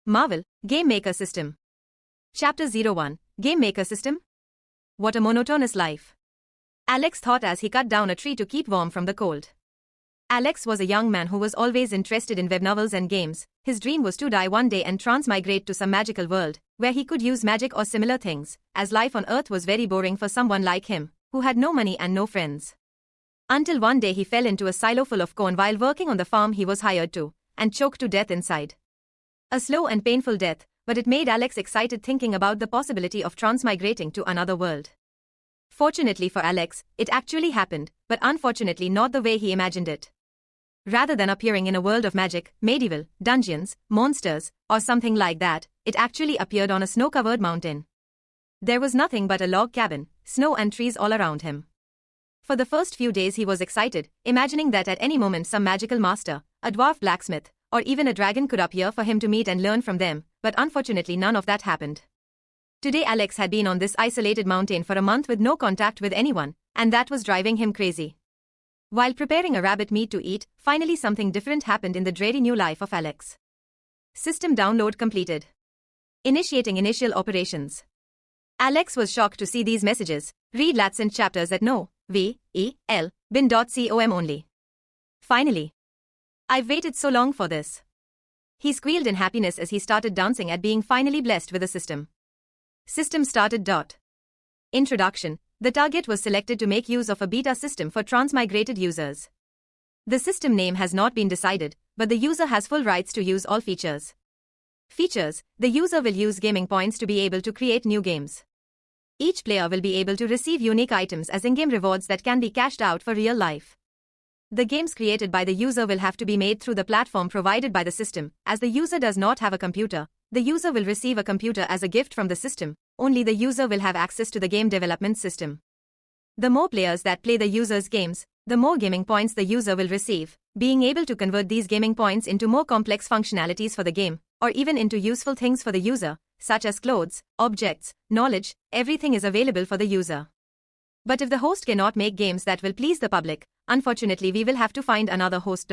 Marvel, Game Maker System. Chapter 01, Game Maker System? What a monotonous life. Alex thought as he cut down a tree to keep warm from the cold. Alex was a young man who was always interested in web novels and games. His dream was to die one day and transmigrate to some magical world, where he could use magic or similar things, as life on Earth was very boring for someone like him, who had no money and no friends. Until one day he fell into a silo full of corn while working on the farm he was hired to, and choked to death inside. A slow and painful death, but it made Alex excited thinking about the possibility of transmigrating to another world. Fortunately for Alex, it actually happened, but unfortunately not the way he imagined it. Rather than appearing in a world of magic, medieval, dungeons, monsters, or something like that, it actually appeared on a snow-covered mountain. There was nothing but a log cabin, snow and trees all around him. For the first few days he was excited, imagining that at any moment some magical master, a dwarf blacksmith, or even a dragon could appear for him to meet and learn from them, but unfortunately none of that happened. Today Alex had been on this isolated mountain for a month with no contact with anyone, and that was driving him crazy. While preparing a rabbit meat to eat, finally something different happened in the dreary new life of Alex. System download completed. Initiating initial operations. Alex was shocked to see these messages. Read Latin chapters at bin.com only. Finally. I've waited so long for this. He squealed in happiness as he started dancing at being finally blessed with a system. System started. Introduction. The target was selected to make use of a beta system for transmigrated users. The system name has not been decided, but the user has full rights to use all features. Features. The user will use gaming points to be able to create new games. Each player will be able to receive unique items as in-game rewards that can be cashed out for real life. The games created by the user will have to be made through the platform provided by the system. As the user does not have a computer, the user will receive a computer as a gift from the system. Only the user will have access to the game development system. The more players that play the user's games, the more gaming points the user will receive. Being able to convert these gaming points into more complex functionalities for the game, or even into useful things for the user, such as clothes, objects, knowledge, everything is available for the user. But if the host cannot make games that will please the public, unfortunately we will have to find another host.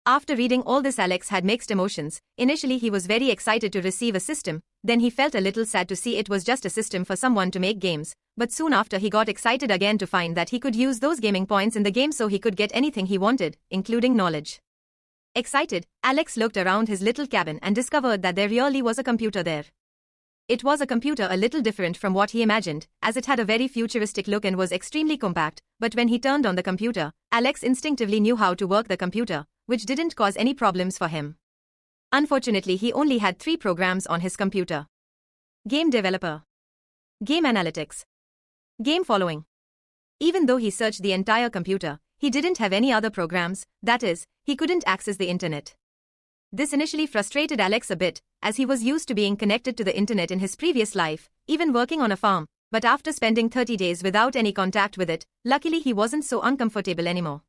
After reading all this, Alex had mixed emotions. Initially he was very excited to receive a system, then he felt a little sad to see it was just a system for someone to make games, but soon after he got excited again to find that he could use those gaming points in the game so he could get anything he wanted, including knowledge. Excited, Alex looked around his little cabin and discovered that there really was a computer there. It was a computer a little different from what he imagined, as it had a very futuristic look and was extremely compact, but when he turned on the computer, Alex instinctively knew how to work the computer, which didn't cause any problems for him. Unfortunately, he only had 3 programs on his computer. Game Developer, Game Analytics, Game Following. Even though he searched the entire computer, he didn't have any other programs, that is, he couldn't access the internet. This initially frustrated Alex a bit, as he was used to being connected to the internet in his previous life, even working on a farm, but after spending 30 days without any contact with it, luckily he wasn't so uncomfortable anymore.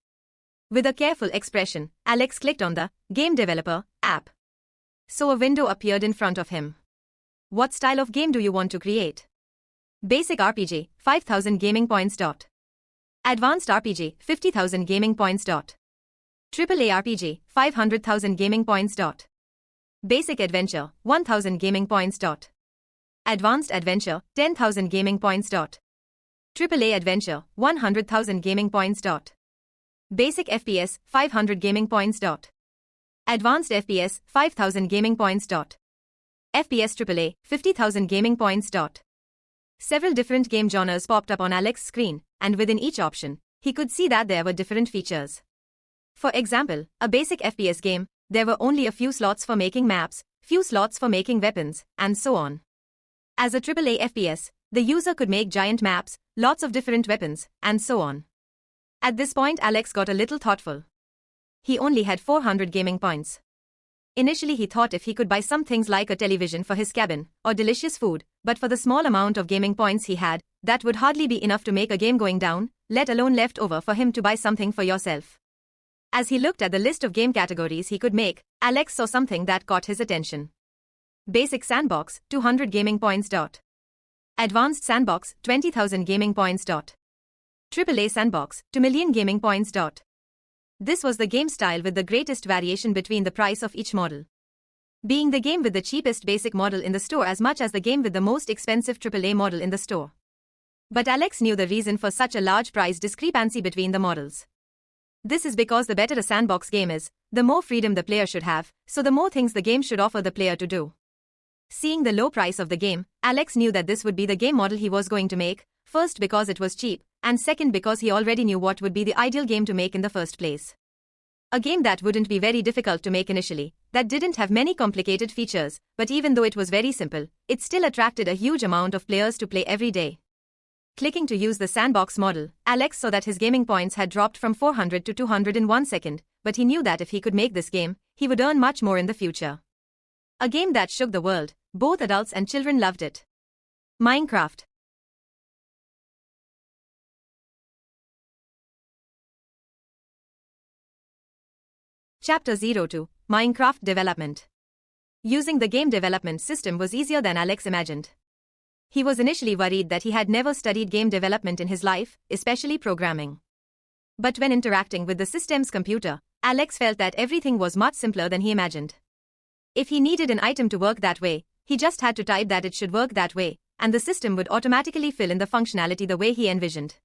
With a careful expression, Alex clicked on the Game Developer app. So a window appeared in front of him. What style of game do you want to create? Basic RPG, 5,000 gaming points. Advanced RPG, 50,000 gaming points. AAA RPG, 500,000 gaming points. Basic Adventure, 1,000 gaming points. Advanced Adventure, 10,000 gaming points. AAA Adventure, 100,000 gaming points. Basic FPS, 500 gaming points. Advanced FPS, 5,000 gaming points. FPS AAA, 50,000 gaming points. Several different game genres popped up on Alex's screen, and within each option, he could see that there were different features. For example, a basic FPS game, there were only a few slots for making maps, few slots for making weapons, and so on. As a AAA FPS, the user could make giant maps, lots of different weapons, and so on. At this point, Alex got a little thoughtful. He only had 400 gaming points. Initially he thought if he could buy some things like a television for his cabin, or delicious food, but for the small amount of gaming points he had, that would hardly be enough to make a game going down, let alone left over for him to buy something for yourself. As he looked at the list of game categories he could make, Alex saw something that caught his attention. Basic Sandbox, 200 gaming points. Advanced Sandbox, 20,000 gaming points. AAA Sandbox, 2 million gaming points. This was the game style with the greatest variation between the price of each model. being the game with the cheapest basic model in the store as much as the game with the most expensive AAA model in the store. But Alex knew the reason for such a large price discrepancy between the models. This is because the better a sandbox game is, the more freedom the player should have, so the more things the game should offer the player to do. Seeing the low price of the game, Alex knew that this would be the game model he was going to make, first because it was cheap, and second because he already knew what would be the ideal game to make in the first place. A game that wouldn't be very difficult to make initially, that didn't have many complicated features, but even though it was very simple, it still attracted a huge amount of players to play every day. Clicking to use the sandbox model, Alex saw that his gaming points had dropped from 400 to 200 in 1 second, but he knew that if he could make this game, he would earn much more in the future. A game that shook the world, both adults and children loved it. Minecraft. Chapter 02, Minecraft Development. Using the game development system was easier than Alex imagined. He was initially worried that he had never studied game development in his life, especially programming. But when interacting with the system's computer, Alex felt that everything was much simpler than he imagined. If he needed an item to work that way, he just had to type that it should work that way, and the system would automatically fill in the functionality the way he envisioned.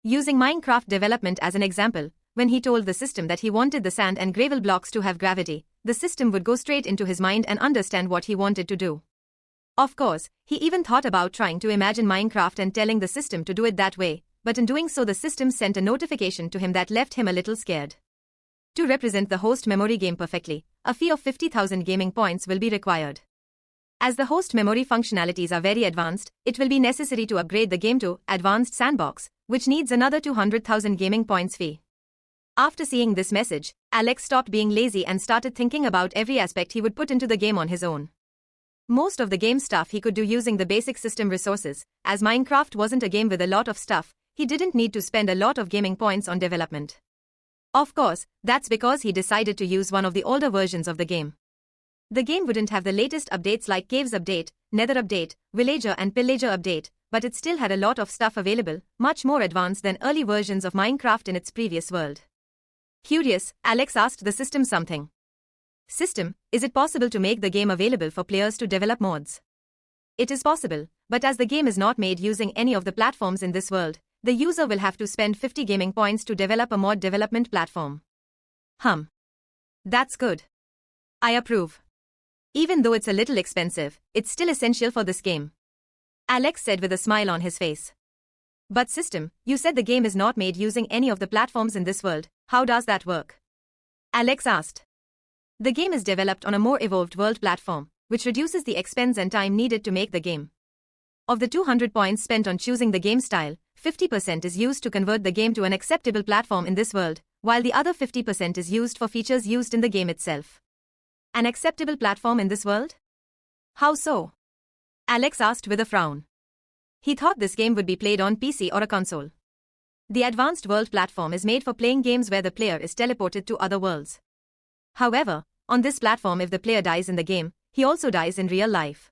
Using Minecraft development as an example, when he told the system that he wanted the sand and gravel blocks to have gravity, the system would go straight into his mind and understand what he wanted to do. Of course, he even thought about trying to imagine Minecraft and telling the system to do it that way, but in doing so the system sent a notification to him that left him a little scared. To represent the host memory game perfectly, a fee of 50,000 gaming points will be required. As the host memory functionalities are very advanced, it will be necessary to upgrade the game to Advanced Sandbox, which needs another 200,000 gaming points fee. After seeing this message, Alex stopped being lazy and started thinking about every aspect he would put into the game on his own. Most of the game stuff he could do using the basic system resources. As Minecraft wasn't a game with a lot of stuff, he didn't need to spend a lot of gaming points on development. Of course, that's because he decided to use one of the older versions of the game. The game wouldn't have the latest updates like Caves Update, Nether Update, Villager and Pillager Update, but it still had a lot of stuff available, much more advanced than early versions of Minecraft in its previous world. Curious, Alex asked the system something. System, is it possible to make the game available for players to develop mods? It is possible, but as the game is not made using any of the platforms in this world, the user will have to spend 50 gaming points to develop a mod development platform. That's good. I approve. Even though it's a little expensive, it's still essential for this game. Alex said with a smile on his face. But system, you said the game is not made using any of the platforms in this world, how does that work? Alex asked. The game is developed on a more evolved world platform, which reduces the expense and time needed to make the game. Of the 200 points spent on choosing the game style, 50% is used to convert the game to an acceptable platform in this world, while the other 50% is used for features used in the game itself. An acceptable platform in this world? How so? Alex asked with a frown. He thought this game would be played on PC or a console. The Advanced World platform is made for playing games where the player is teleported to other worlds. However, on this platform if the player dies in the game, he also dies in real life.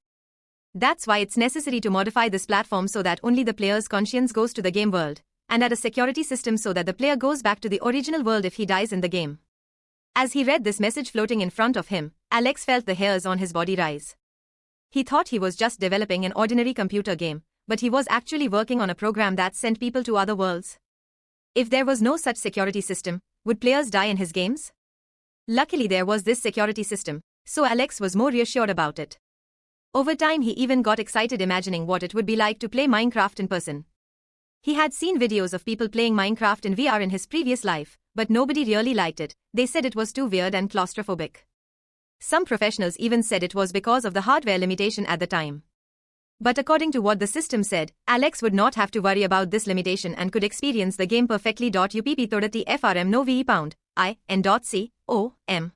That's why it's necessary to modify this platform so that only the player's conscience goes to the game world, and add a security system so that the player goes back to the original world if he dies in the game. As he read this message floating in front of him, Alex felt the hairs on his body rise. He thought he was just developing an ordinary computer game, but he was actually working on a program that sent people to other worlds. If there was no such security system, would players die in his games? Luckily there was this security system, so Alex was more reassured about it. Over time he even got excited imagining what it would be like to play Minecraft in person. He had seen videos of people playing Minecraft in VR in his previous life, but nobody really liked it. They said it was too weird and claustrophobic. Some professionals even said it was because of the hardware limitation at the time. But according to what the system said, Alex would not have to worry about this limitation and could experience the game perfectly. Upp FRM no VE pound, I, N.C.O.M.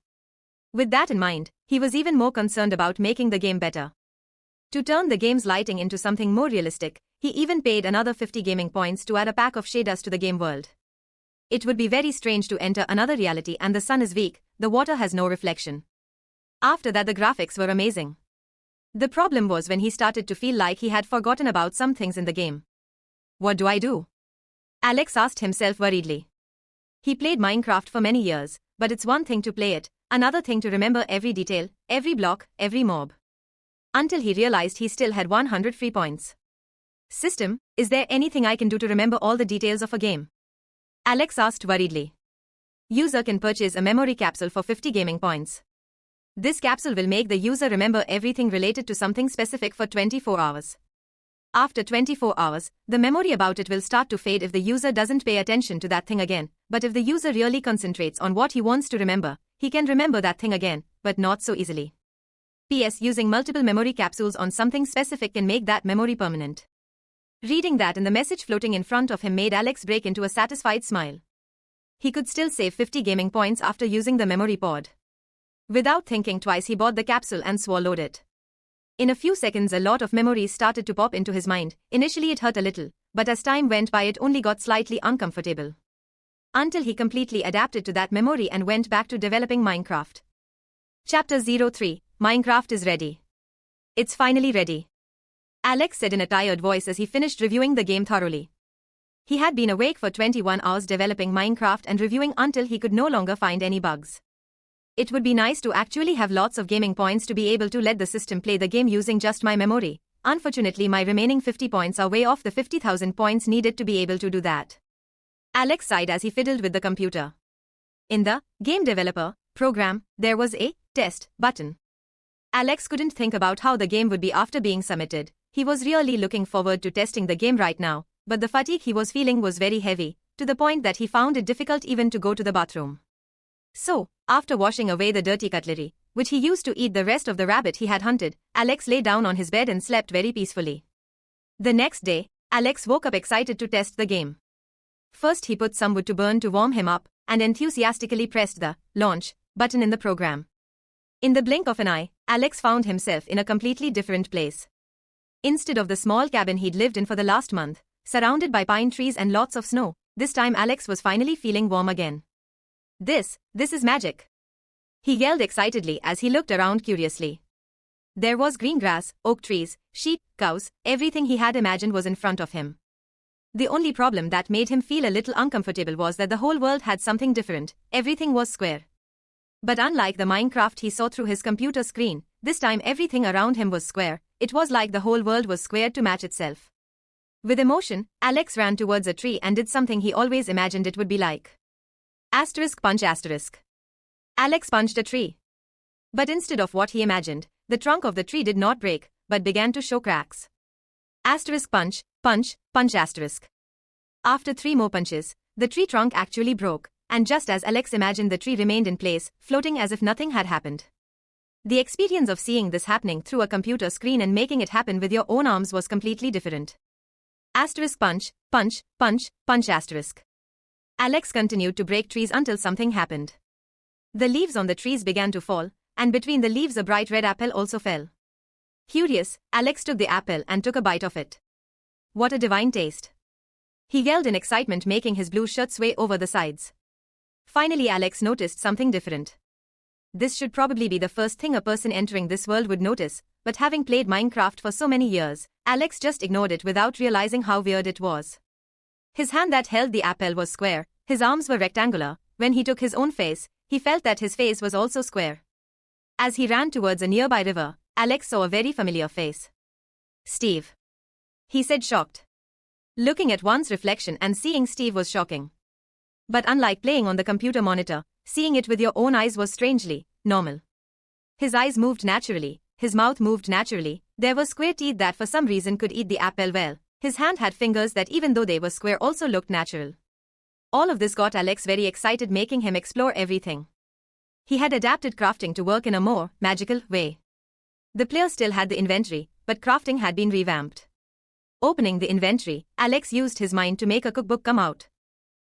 With that in mind, he was even more concerned about making the game better. To turn the game's lighting into something more realistic, he even paid another 50 gaming points to add a pack of shaders to the game world. It would be very strange to enter another reality and the sun is weak, the water has no reflection. After that the graphics were amazing. The problem was when he started to feel like he had forgotten about some things in the game. What do I do? Alex asked himself worriedly. He played Minecraft for many years, but it's one thing to play it, Another thing to remember every detail, every block, every mob. Until he realized he still had 100 free points. System, is there anything I can do to remember all the details of a game? Alex asked worriedly. User can purchase a memory capsule for 50 gaming points. This capsule will make the user remember everything related to something specific for 24 hours. After 24 hours, the memory about it will start to fade if the user doesn't pay attention to that thing again, but if the user really concentrates on what he wants to remember, he can remember that thing again, but not so easily. PS. Using multiple memory capsules on something specific can make that memory permanent. Reading that and the message floating in front of him made Alex break into a satisfied smile. He could still save 50 gaming points after using the memory pod. Without thinking twice, he bought the capsule and swallowed it. In a few seconds, a lot of memories started to pop into his mind. Initially it hurt a little, but as time went by it only got slightly uncomfortable. Until he completely adapted to that memory and went back to developing Minecraft. Chapter 03, Minecraft is ready. It's finally ready, Alex said in a tired voice as he finished reviewing the game thoroughly. He had been awake for 21 hours developing Minecraft and reviewing until he could no longer find any bugs. It would be nice to actually have lots of gaming points to be able to let the system play the game using just my memory. Unfortunately, my remaining 50 points are way off the 50,000 points needed to be able to do that. Alex sighed as he fiddled with the computer. In the Game Developer program, there was a Test button. Alex couldn't think about how the game would be after being submitted. He was really looking forward to testing the game right now, but the fatigue he was feeling was very heavy, to the point that he found it difficult even to go to the bathroom. So, after washing away the dirty cutlery, which he used to eat the rest of the rabbit he had hunted, Alex lay down on his bed and slept very peacefully. The next day, Alex woke up excited to test the game. First he put some wood to burn to warm him up, and enthusiastically pressed the Launch button in the program. In the blink of an eye, Alex found himself in a completely different place. Instead of the small cabin he'd lived in for the last month, surrounded by pine trees and lots of snow, this time Alex was finally feeling warm again. This is magic, he yelled excitedly as he looked around curiously. There was green grass, oak trees, sheep, cows, everything he had imagined was in front of him. The only problem that made him feel a little uncomfortable was that the whole world had something different. Everything was square. But unlike the Minecraft he saw through his computer screen, this time everything around him was square. It was like the whole world was squared to match itself. With emotion, Alex ran towards a tree and did something he always imagined it would be like. Punch asterisk. Alex punched a tree. But instead of what he imagined, the trunk of the tree did not break, but began to show cracks. Punch, punch, punch asterisk. After 3 more punches, the tree trunk actually broke, and just as Alex imagined, the tree remained in place, floating as if nothing had happened. The experience of seeing this happening through a computer screen and making it happen with your own arms was completely different. Punch, punch, punch, punch asterisk. Alex continued to break trees until something happened. The leaves on the trees began to fall, and between the leaves a bright red apple also fell. Curious, Alex took the apple and took a bite of it. What a divine taste, he yelled in excitement, making his blue shirt sway over the sides. Finally Alex noticed something different. This should probably be the first thing a person entering this world would notice, but having played Minecraft for so many years, Alex just ignored it without realizing how weird it was. His hand that held the apple was square, his arms were rectangular. When he took his own face, he felt that his face was also square. As he ran towards a nearby river, Alex saw a very familiar face. Steve, he said, shocked. Looking at one's reflection and seeing Steve was shocking. But unlike playing on the computer monitor, seeing it with your own eyes was strangely normal. His eyes moved naturally, his mouth moved naturally, there were square teeth that for some reason could eat the apple well, his hand had fingers that even though they were square also looked natural. All of this got Alex very excited, making him explore everything. He had adapted crafting to work in a more magical way. The player still had the inventory, but crafting had been revamped. Opening the inventory, Alex used his mind to make a cookbook come out.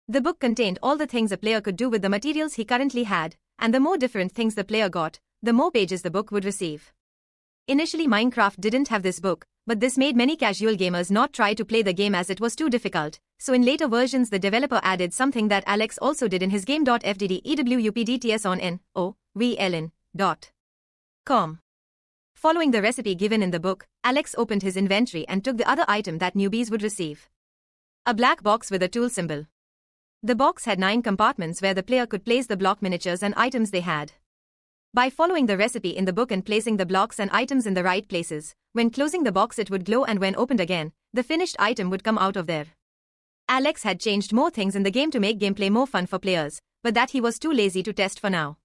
The book contained all the things a player could do with the materials he currently had, and the more different things the player got, the more pages the book would receive. Initially Minecraft didn't have this book, but this made many casual gamers not try to play the game as it was too difficult, so in later versions the developer added something that Alex also did in his game.fddewupdts on novln.com. Following the recipe given in the book, Alex opened his inventory and took the other item that newbies would receive. A black box with a tool symbol. The box had 9 compartments where the player could place the block miniatures and items they had. By following the recipe in the book and placing the blocks and items in the right places, when closing the box it would glow, and when opened again, the finished item would come out of there. Alex had changed more things in the game to make gameplay more fun for players, but that he was too lazy to test for now.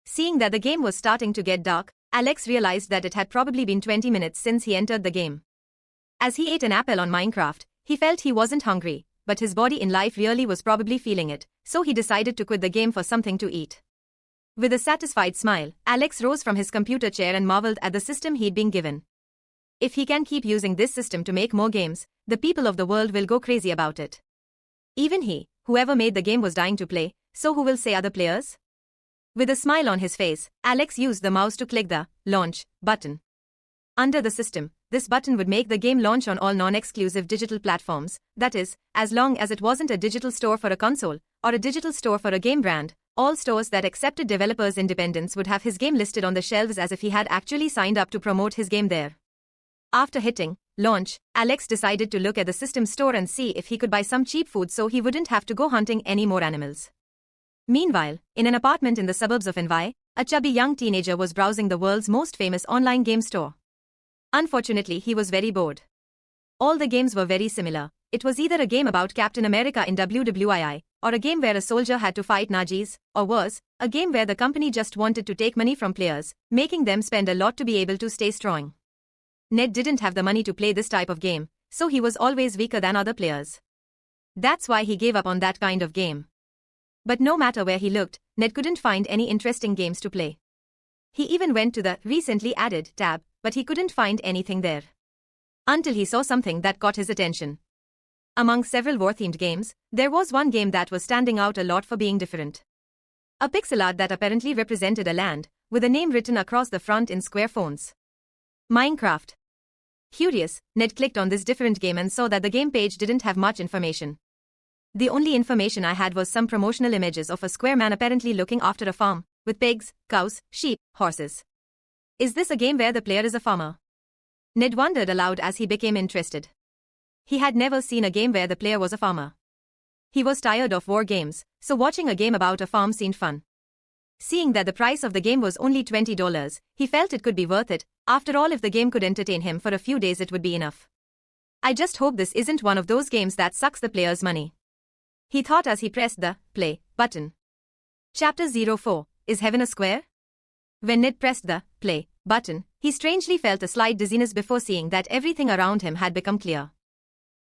Seeing that the game was starting to get dark, Alex realized that it had probably been 20 minutes since he entered the game. As he ate an apple on Minecraft, he felt he wasn't hungry, but his body in life really was probably feeling it, so he decided to quit the game for something to eat. With a satisfied smile, Alex rose from his computer chair and marveled at the system he'd been given. If he can keep using this system to make more games, the people of the world will go crazy about it. Even he, whoever made the game, was dying to play, so who will say other players? With a smile on his face, Alex used the mouse to click the launch button. Under the system, this button would make the game launch on all non-exclusive digital platforms, that is, as long as it wasn't a digital store for a console, or a digital store for a game brand. All stores that accepted developers' independence would have his game listed on the shelves as if he had actually signed up to promote his game there. After hitting launch, Alex decided to look at the system store and see if he could buy some cheap food so he wouldn't have to go hunting any more animals. Meanwhile, in an apartment in the suburbs of Envy, a chubby young teenager was browsing the world's most famous online game store. Unfortunately, he was very bored. All the games were very similar. It was either a game about Captain America in WWII, or a game where a soldier had to fight Nazis, or worse, a game where the company just wanted to take money from players, making them spend a lot to be able to stay strong. Ned didn't have the money to play this type of game, so he was always weaker than other players. That's why he gave up on that kind of game. But no matter where he looked, Ned couldn't find any interesting games to play. He even went to the recently added tab, but he couldn't find anything there. Until he saw something that caught his attention. Among several war-themed games, there was one game that was standing out a lot for being different. A pixel art that apparently represented a land, with a name written across the front in square fonts. Minecraft. Curious, Ned clicked on this different game and saw that the game page didn't have much information. The only information I had was some promotional images of a square man apparently looking after a farm, with pigs, cows, sheep, horses. Is this a game where the player is a farmer? Ned wondered aloud as he became interested. He had never seen a game where the player was a farmer. He was tired of war games, so watching a game about a farm seemed fun. Seeing that the price of the game was only $20, he felt it could be worth it. After all, if the game could entertain him for a few days, it would be enough. I just hope this isn't one of those games that sucks the player's money, he thought as he pressed the play button. Chapter 04, Is Heaven a Square? When Ned pressed the play button, he strangely felt a slight dizziness before seeing that everything around him had become clear.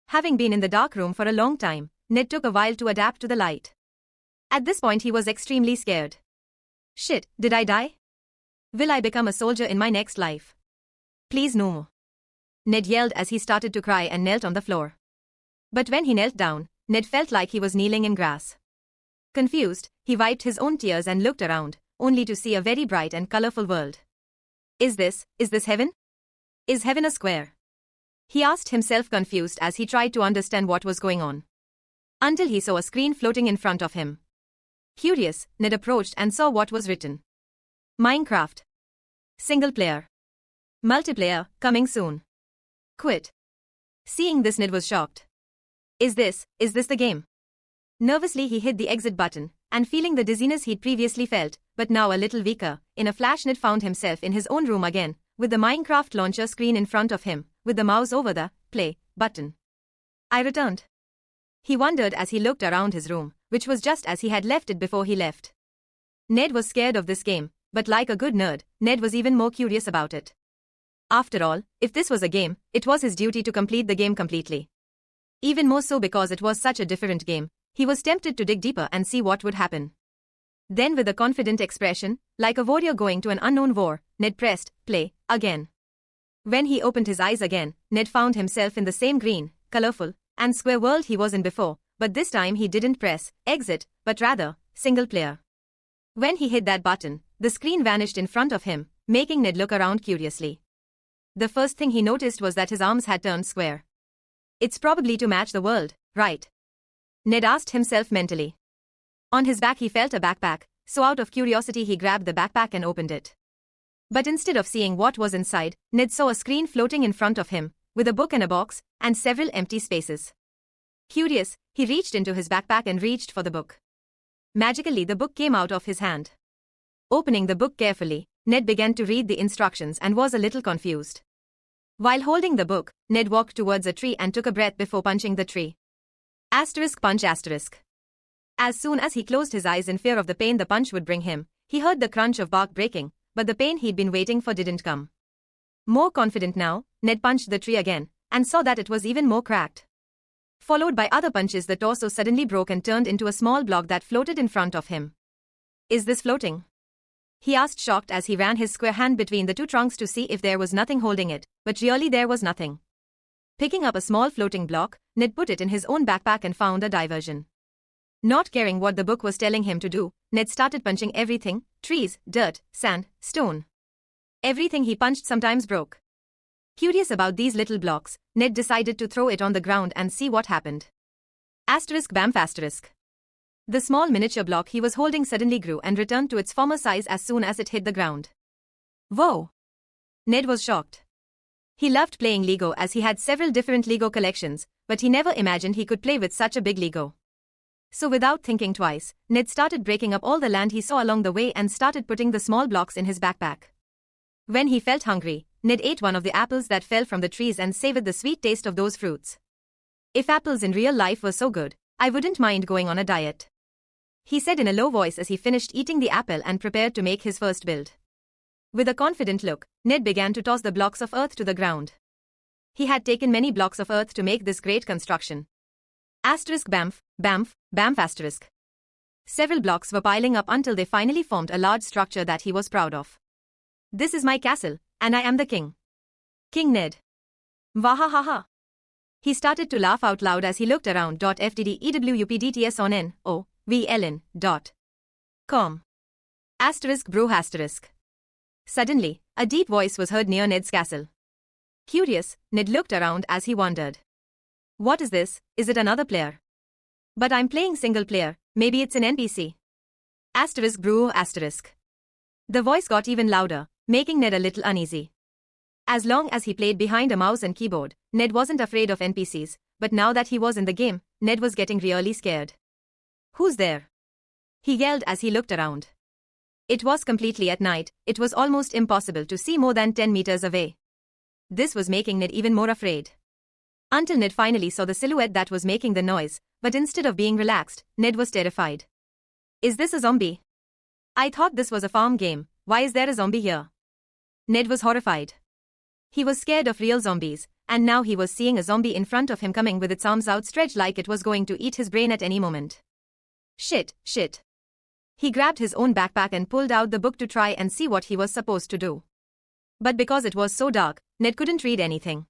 Having been in the dark room for a long time, Ned took a while to adapt to the light. At this point he was extremely scared. Shit, did I die? Will I become a soldier in my next life? Please no. Ned yelled as he started to cry and knelt on the floor. But when he knelt down, Ned felt like he was kneeling in grass. Confused, he wiped his own tears and looked around, only to see a very bright and colorful world. Is this heaven? Is heaven a square? He asked himself, confused as he tried to understand what was going on. Until he saw a screen floating in front of him. Curious, Ned approached and saw what was written. Minecraft. Single player. Multiplayer, coming soon. Quit. Seeing this, Ned was shocked. Is this the game? Nervously he hit the exit button, and feeling the dizziness he'd previously felt, but now a little weaker, in a flash Ned found himself in his own room again, with the Minecraft launcher screen in front of him, with the mouse over the play button. I returned. He wondered as he looked around his room, which was just as he had left it before he left. Ned was scared of this game, but like a good nerd, Ned was even more curious about it. After all, if this was a game, it was his duty to complete the game completely. Even more so because it was such a different game, he was tempted to dig deeper and see what would happen. Then with a confident expression, like a warrior going to an unknown war, Ned pressed play again. When he opened his eyes again, Ned found himself in the same green, colorful, and square world he was in before, but this time he didn't press exit, but rather single player. When he hit that button, the screen vanished in front of him, making Ned look around curiously. The first thing he noticed was that his arms had turned square. It's probably to match the world, right? Ned asked himself mentally. On his back he felt a backpack, so out of curiosity he grabbed the backpack and opened it. But instead of seeing what was inside, Ned saw a screen floating in front of him, with a book and a box, and several empty spaces. Curious, he reached into his backpack and reached for the book. Magically the book came out of his hand. Opening the book carefully, Ned began to read the instructions and was a little confused. While holding the book, Ned walked towards a tree and took a breath before punching the tree. Asterisk punch asterisk. As soon as he closed his eyes in fear of the pain the punch would bring him, he heard the crunch of bark breaking, but the pain he'd been waiting for didn't come. More confident now, Ned punched the tree again, and saw that it was even more cracked. Followed by other punches, the torso suddenly broke and turned into a small block that floated in front of him. Is this floating? He asked, shocked, as he ran his square hand between the two trunks to see if there was nothing holding it, but really there was nothing. Picking up a small floating block, Ned put it in his own backpack and found a diversion. Not caring what the book was telling him to do, Ned started punching everything: trees, dirt, sand, stone. Everything he punched sometimes broke. Curious about these little blocks, Ned decided to throw it on the ground and see what happened. Asterisk bamf asterisk. The small miniature block he was holding suddenly grew and returned to its former size as soon as it hit the ground. Whoa! Ned was shocked. He loved playing Lego as he had several different Lego collections, but he never imagined he could play with such a big Lego. So without thinking twice, Ned started breaking up all the land he saw along the way and started putting the small blocks in his backpack. When he felt hungry, Ned ate one of the apples that fell from the trees and savored the sweet taste of those fruits. If apples in real life were so good, I wouldn't mind going on a diet, he said in a low voice as he finished eating the apple and prepared to make his first build. With a confident look, Ned began to toss the blocks of earth to the ground. He had taken many blocks of earth to make this great construction. Asterisk bamf, bamf, bamf asterisk. Several blocks were piling up until they finally formed a large structure that he was proud of. This is my castle, and I am the king. King Ned. Wahahaha. He started to laugh out loud as he looked around. FTDEWUPDTS on NOVLN.com. Asterisk bro asterisk. Suddenly, a deep voice was heard near Ned's castle. Curious, Ned looked around as he wondered. What is this? Is it another player? But I'm playing single player, maybe it's an NPC. Asterisk bro asterisk. The voice got even louder, making Ned a little uneasy. As long as he played behind a mouse and keyboard, Ned wasn't afraid of NPCs, but now that he was in the game, Ned was getting really scared. Who's there? He yelled as he looked around. It was completely at night, it was almost impossible to see more than 10 meters away. This was making Ned even more afraid. Until Ned finally saw the silhouette that was making the noise, but instead of being relaxed, Ned was terrified. Is this a zombie? I thought this was a farm game, why is there a zombie here? Ned was horrified. He was scared of real zombies, and now he was seeing a zombie in front of him coming with its arms outstretched like it was going to eat his brain at any moment. Shit. He grabbed his own backpack and pulled out the book to try and see what he was supposed to do. But because it was so dark, Ned couldn't read anything.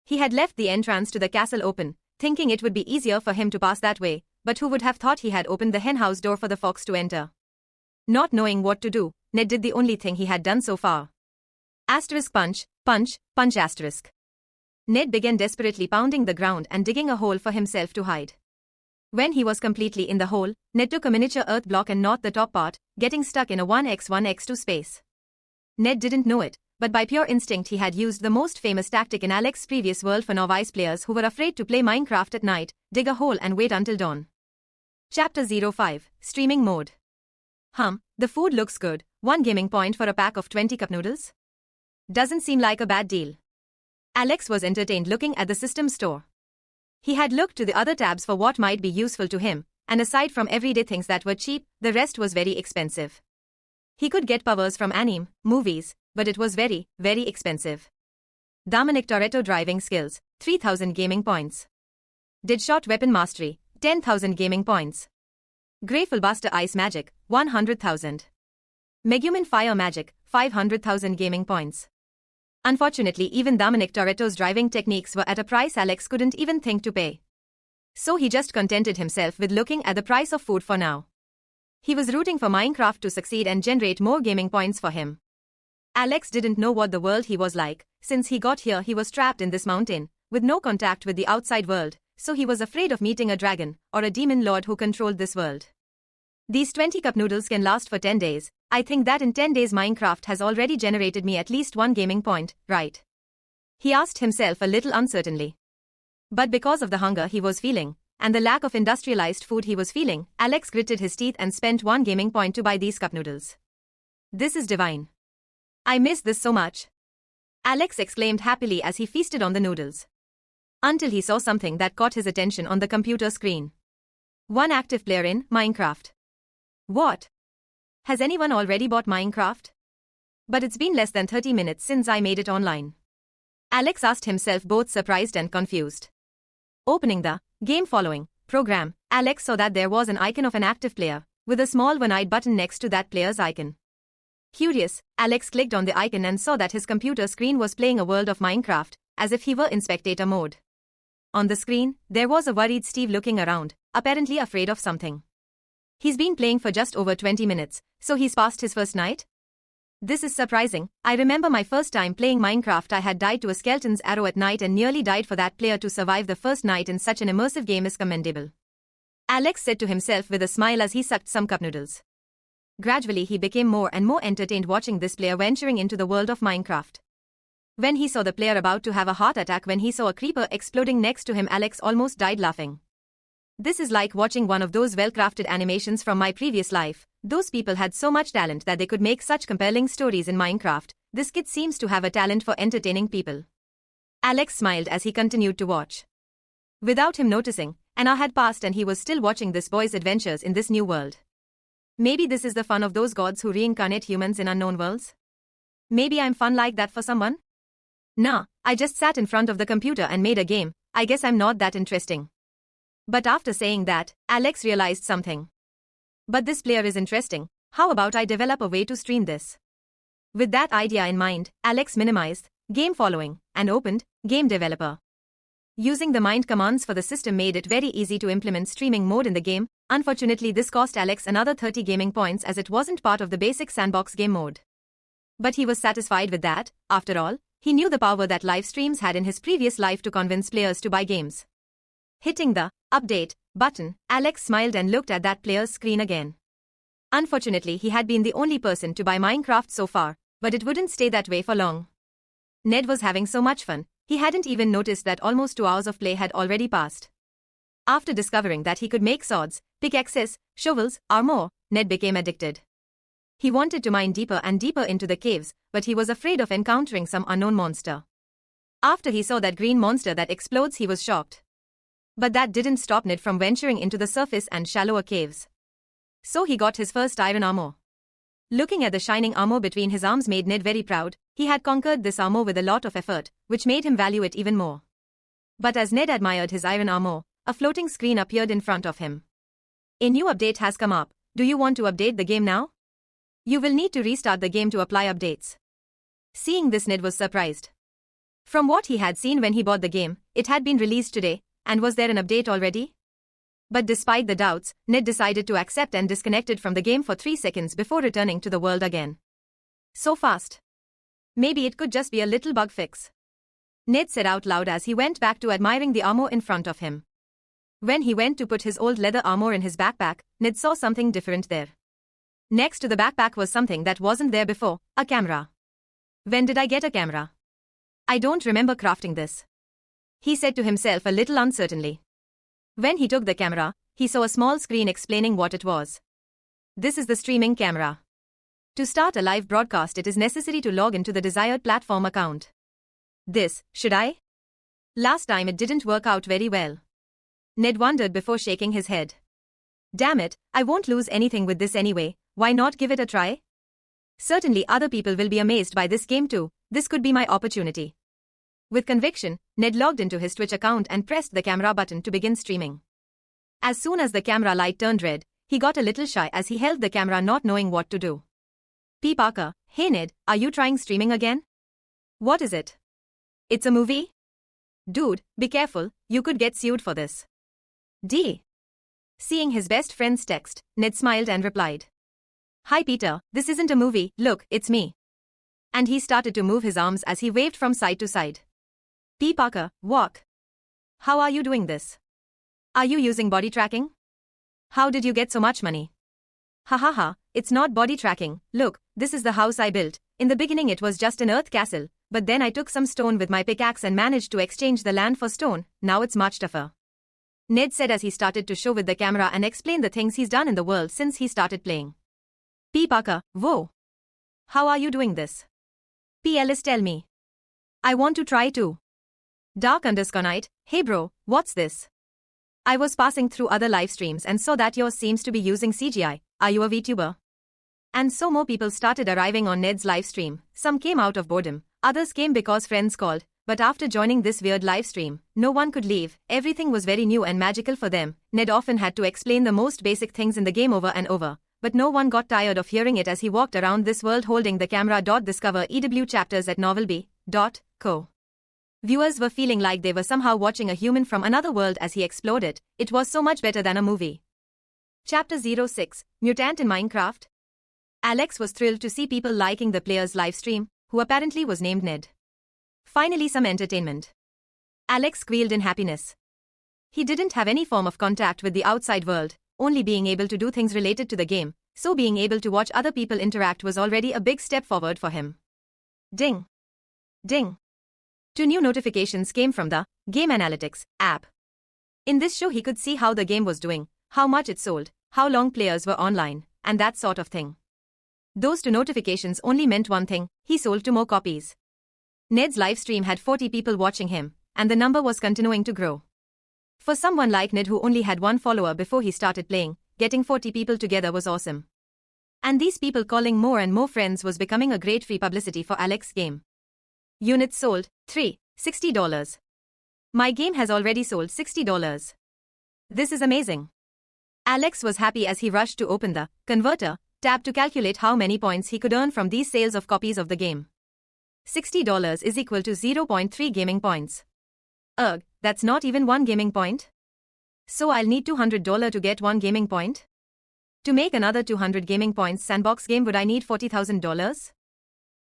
He had left the entrance to the castle open, thinking it would be easier for him to pass that way, but who would have thought he had opened the henhouse door for the fox to enter? Not knowing what to do, Ned did the only thing he had done so far. Asterisk punch, punch, punch asterisk. Ned began desperately pounding the ground and digging a hole for himself to hide. When he was completely in the hole, Ned took a miniature earth block and gnawed the top part, getting stuck in a 1x1x2 space. Ned didn't know it, but by pure instinct he had used the most famous tactic in Alex's previous world for novice players who were afraid to play Minecraft at night: dig a hole and wait until dawn. Chapter 05, Streaming Mode. The food looks good, 1 gaming point for a pack of 20 cup noodles? Doesn't seem like a bad deal. Alex was entertained looking at the system store. He had looked to the other tabs for what might be useful to him, and aside from everyday things that were cheap, the rest was very expensive. He could get powers from anime, movies, but it was very, very expensive. Dominic Toretto driving skills, 3000 gaming points. Deadshot weapon mastery, 10,000 gaming points. Greyful Buster ice magic, 100,000. Megumin fire magic, 500,000 gaming points. Unfortunately, even Dominic Toretto's driving techniques were at a price Alex couldn't even think to pay. So he just contented himself with looking at the price of food for now. He was rooting for Minecraft to succeed and generate more gaming points for him. Alex didn't know what the world he was like. Since he got here, he was trapped in this mountain, with no contact with the outside world, so he was afraid of meeting a dragon or a demon lord who controlled this world. These 20 cup noodles can last for 10 days. I think that in 10 days Minecraft has already generated me at least 1 gaming point, right? He asked himself a little uncertainly. But because of the hunger he was feeling, and the lack of industrialized food he was feeling, Alex gritted his teeth and spent 1 gaming point to buy these cup noodles. This is divine. I miss this so much. Alex exclaimed happily as he feasted on the noodles. Until he saw something that caught his attention on the computer screen. One active player in Minecraft. What? Has anyone already bought Minecraft? But it's been less than 30 minutes since I made it online. Alex asked himself, both surprised and confused. Opening the game following program, Alex saw that there was an icon of an active player, with a small one-eyed button next to that player's icon. Curious, Alex clicked on the icon and saw that his computer screen was playing a world of Minecraft, as if he were in spectator mode. On the screen, there was a worried Steve looking around, apparently afraid of something. He's been playing for just over 20 minutes, so he's passed his first night? This is surprising. I remember my first time playing Minecraft, I had died to a skeleton's arrow at night and nearly died. For that player to survive the first night in such an immersive game is commendable. Alex said to himself with a smile as he sucked some cup noodles. Gradually he became more and more entertained watching this player venturing into the world of Minecraft. When he saw the player about to have a heart attack when he saw a creeper exploding next to him, Alex almost died laughing. This is like watching one of those well-crafted animations from my previous life. Those people had so much talent that they could make such compelling stories in Minecraft. This kid seems to have a talent for entertaining people. Alex smiled as he continued to watch. Without him noticing, an hour had passed and he was still watching this boy's adventures in this new world. Maybe this is the fun of those gods who reincarnate humans in unknown worlds? Maybe I'm fun like that for someone? Nah, I just sat in front of the computer and made a game. I guess I'm not that interesting. But after saying that, Alex realized something. But this player is interesting. How about I develop a way to stream this? With that idea in mind, Alex minimized game following and opened game developer. Using the mind commands for the system made it very easy to implement streaming mode in the game. Unfortunately, this cost Alex another 30 gaming points as it wasn't part of the basic sandbox game mode. But he was satisfied with that. After all, he knew the power that live streams had in his previous life to convince players to buy games. Hitting the update button, Alex smiled and looked at that player's screen again. Unfortunately, he had been the only person to buy Minecraft so far, but it wouldn't stay that way for long. Ned was having so much fun, he hadn't even noticed that almost 2 hours of play had already passed. After discovering that he could make swords, pickaxes, shovels, armor, Ned became addicted. He wanted to mine deeper and deeper into the caves, but he was afraid of encountering some unknown monster. After he saw that green monster that explodes, he was shocked. But that didn't stop Ned from venturing into the surface and shallower caves. So he got his first iron armor. Looking at the shining armor between his arms made Ned very proud. He had conquered this armor with a lot of effort, which made him value it even more. But as Ned admired his iron armor, a floating screen appeared in front of him. A new update has come up. Do you want to update the game now? You will need to restart the game to apply updates. Seeing this, Ned was surprised. From what he had seen when he bought the game, it had been released today, and was there an update already? But despite the doubts, Ned decided to accept and disconnected from the game for 3 seconds before returning to the world again. So fast. Maybe it could just be a little bug fix. Ned said out loud as he went back to admiring the armor in front of him. When he went to put his old leather armor in his backpack, Ned saw something different there. Next to the backpack was something that wasn't there before, a camera. When did I get a camera? I don't remember crafting this. He said to himself a little uncertainly. When he took the camera, he saw a small screen explaining what it was. This is the streaming camera. To start a live broadcast, it is necessary to log into the desired platform account. Should I? Last time it didn't work out very well. Ned wondered before shaking his head. Damn it, I won't lose anything with this anyway, why not give it a try? Certainly other people will be amazed by this game too, this could be my opportunity. With conviction, Ned logged into his Twitch account and pressed the camera button to begin streaming. As soon as the camera light turned red, he got a little shy as he held the camera not knowing what to do. P. Parker, hey Ned, are you trying streaming again? What is it? It's a movie? Dude, be careful, you could get sued for this. D. Seeing his best friend's text, Ned smiled and replied. Hi Peter, this isn't a movie, look, it's me. And he started to move his arms as he waved from side to side. P. Parker, walk. How are you doing this? Are you using body tracking? How did you get so much money? Ha ha ha, it's not body tracking, look, this is the house I built. In the beginning it was just an earth castle, but then I took some stone with my pickaxe and managed to exchange the land for stone, now it's much tougher. Ned said as he started to show with the camera and explain the things he's done in the world since he started playing. P. Parker, whoa. How are you doing this? PLS tell me. I want to try too. Dark_Night, hey bro, what's this? I was passing through other live streams and saw that yours seems to be using CGI. Are you a VTuber? And so more people started arriving on Ned's live stream. Some came out of boredom, others came because friends called, but after joining this weird live stream, no one could leave. Everything was very new and magical for them. Ned often had to explain the most basic things in the game over and over, but no one got tired of hearing it as he walked around this world holding the camera. Discover EW chapters at novelb.co. Viewers were feeling like they were somehow watching a human from another world as he explored it. It was so much better than a movie. Chapter 06, Mutant in Minecraft. Alex was thrilled to see people liking the player's live stream, who apparently was named Ned. Finally some entertainment. Alex squealed in happiness. He didn't have any form of contact with the outside world, only being able to do things related to the game, so being able to watch other people interact was already a big step forward for him. Ding. Ding. 2 new notifications came from the Game Analytics app. In this show he could see how the game was doing, how much it sold, how long players were online, and that sort of thing. Those 2 notifications only meant one thing: he sold 2 more copies. Ned's livestream had 40 people watching him, and the number was continuing to grow. For someone like Ned who only had 1 follower before he started playing, getting 40 people together was awesome. And these people calling more and more friends was becoming a great free publicity for Alex's game. Units sold, 3, $60. My game has already sold $60. This is amazing. Alex was happy as he rushed to open the Converter tab to calculate how many points he could earn from these sales of copies of the game. $60 is equal to 0.3 gaming points. Ugh, that's not even 1 gaming point? So I'll need $200 to get 1 gaming point? To make another 200 gaming points sandbox game would I need $40,000?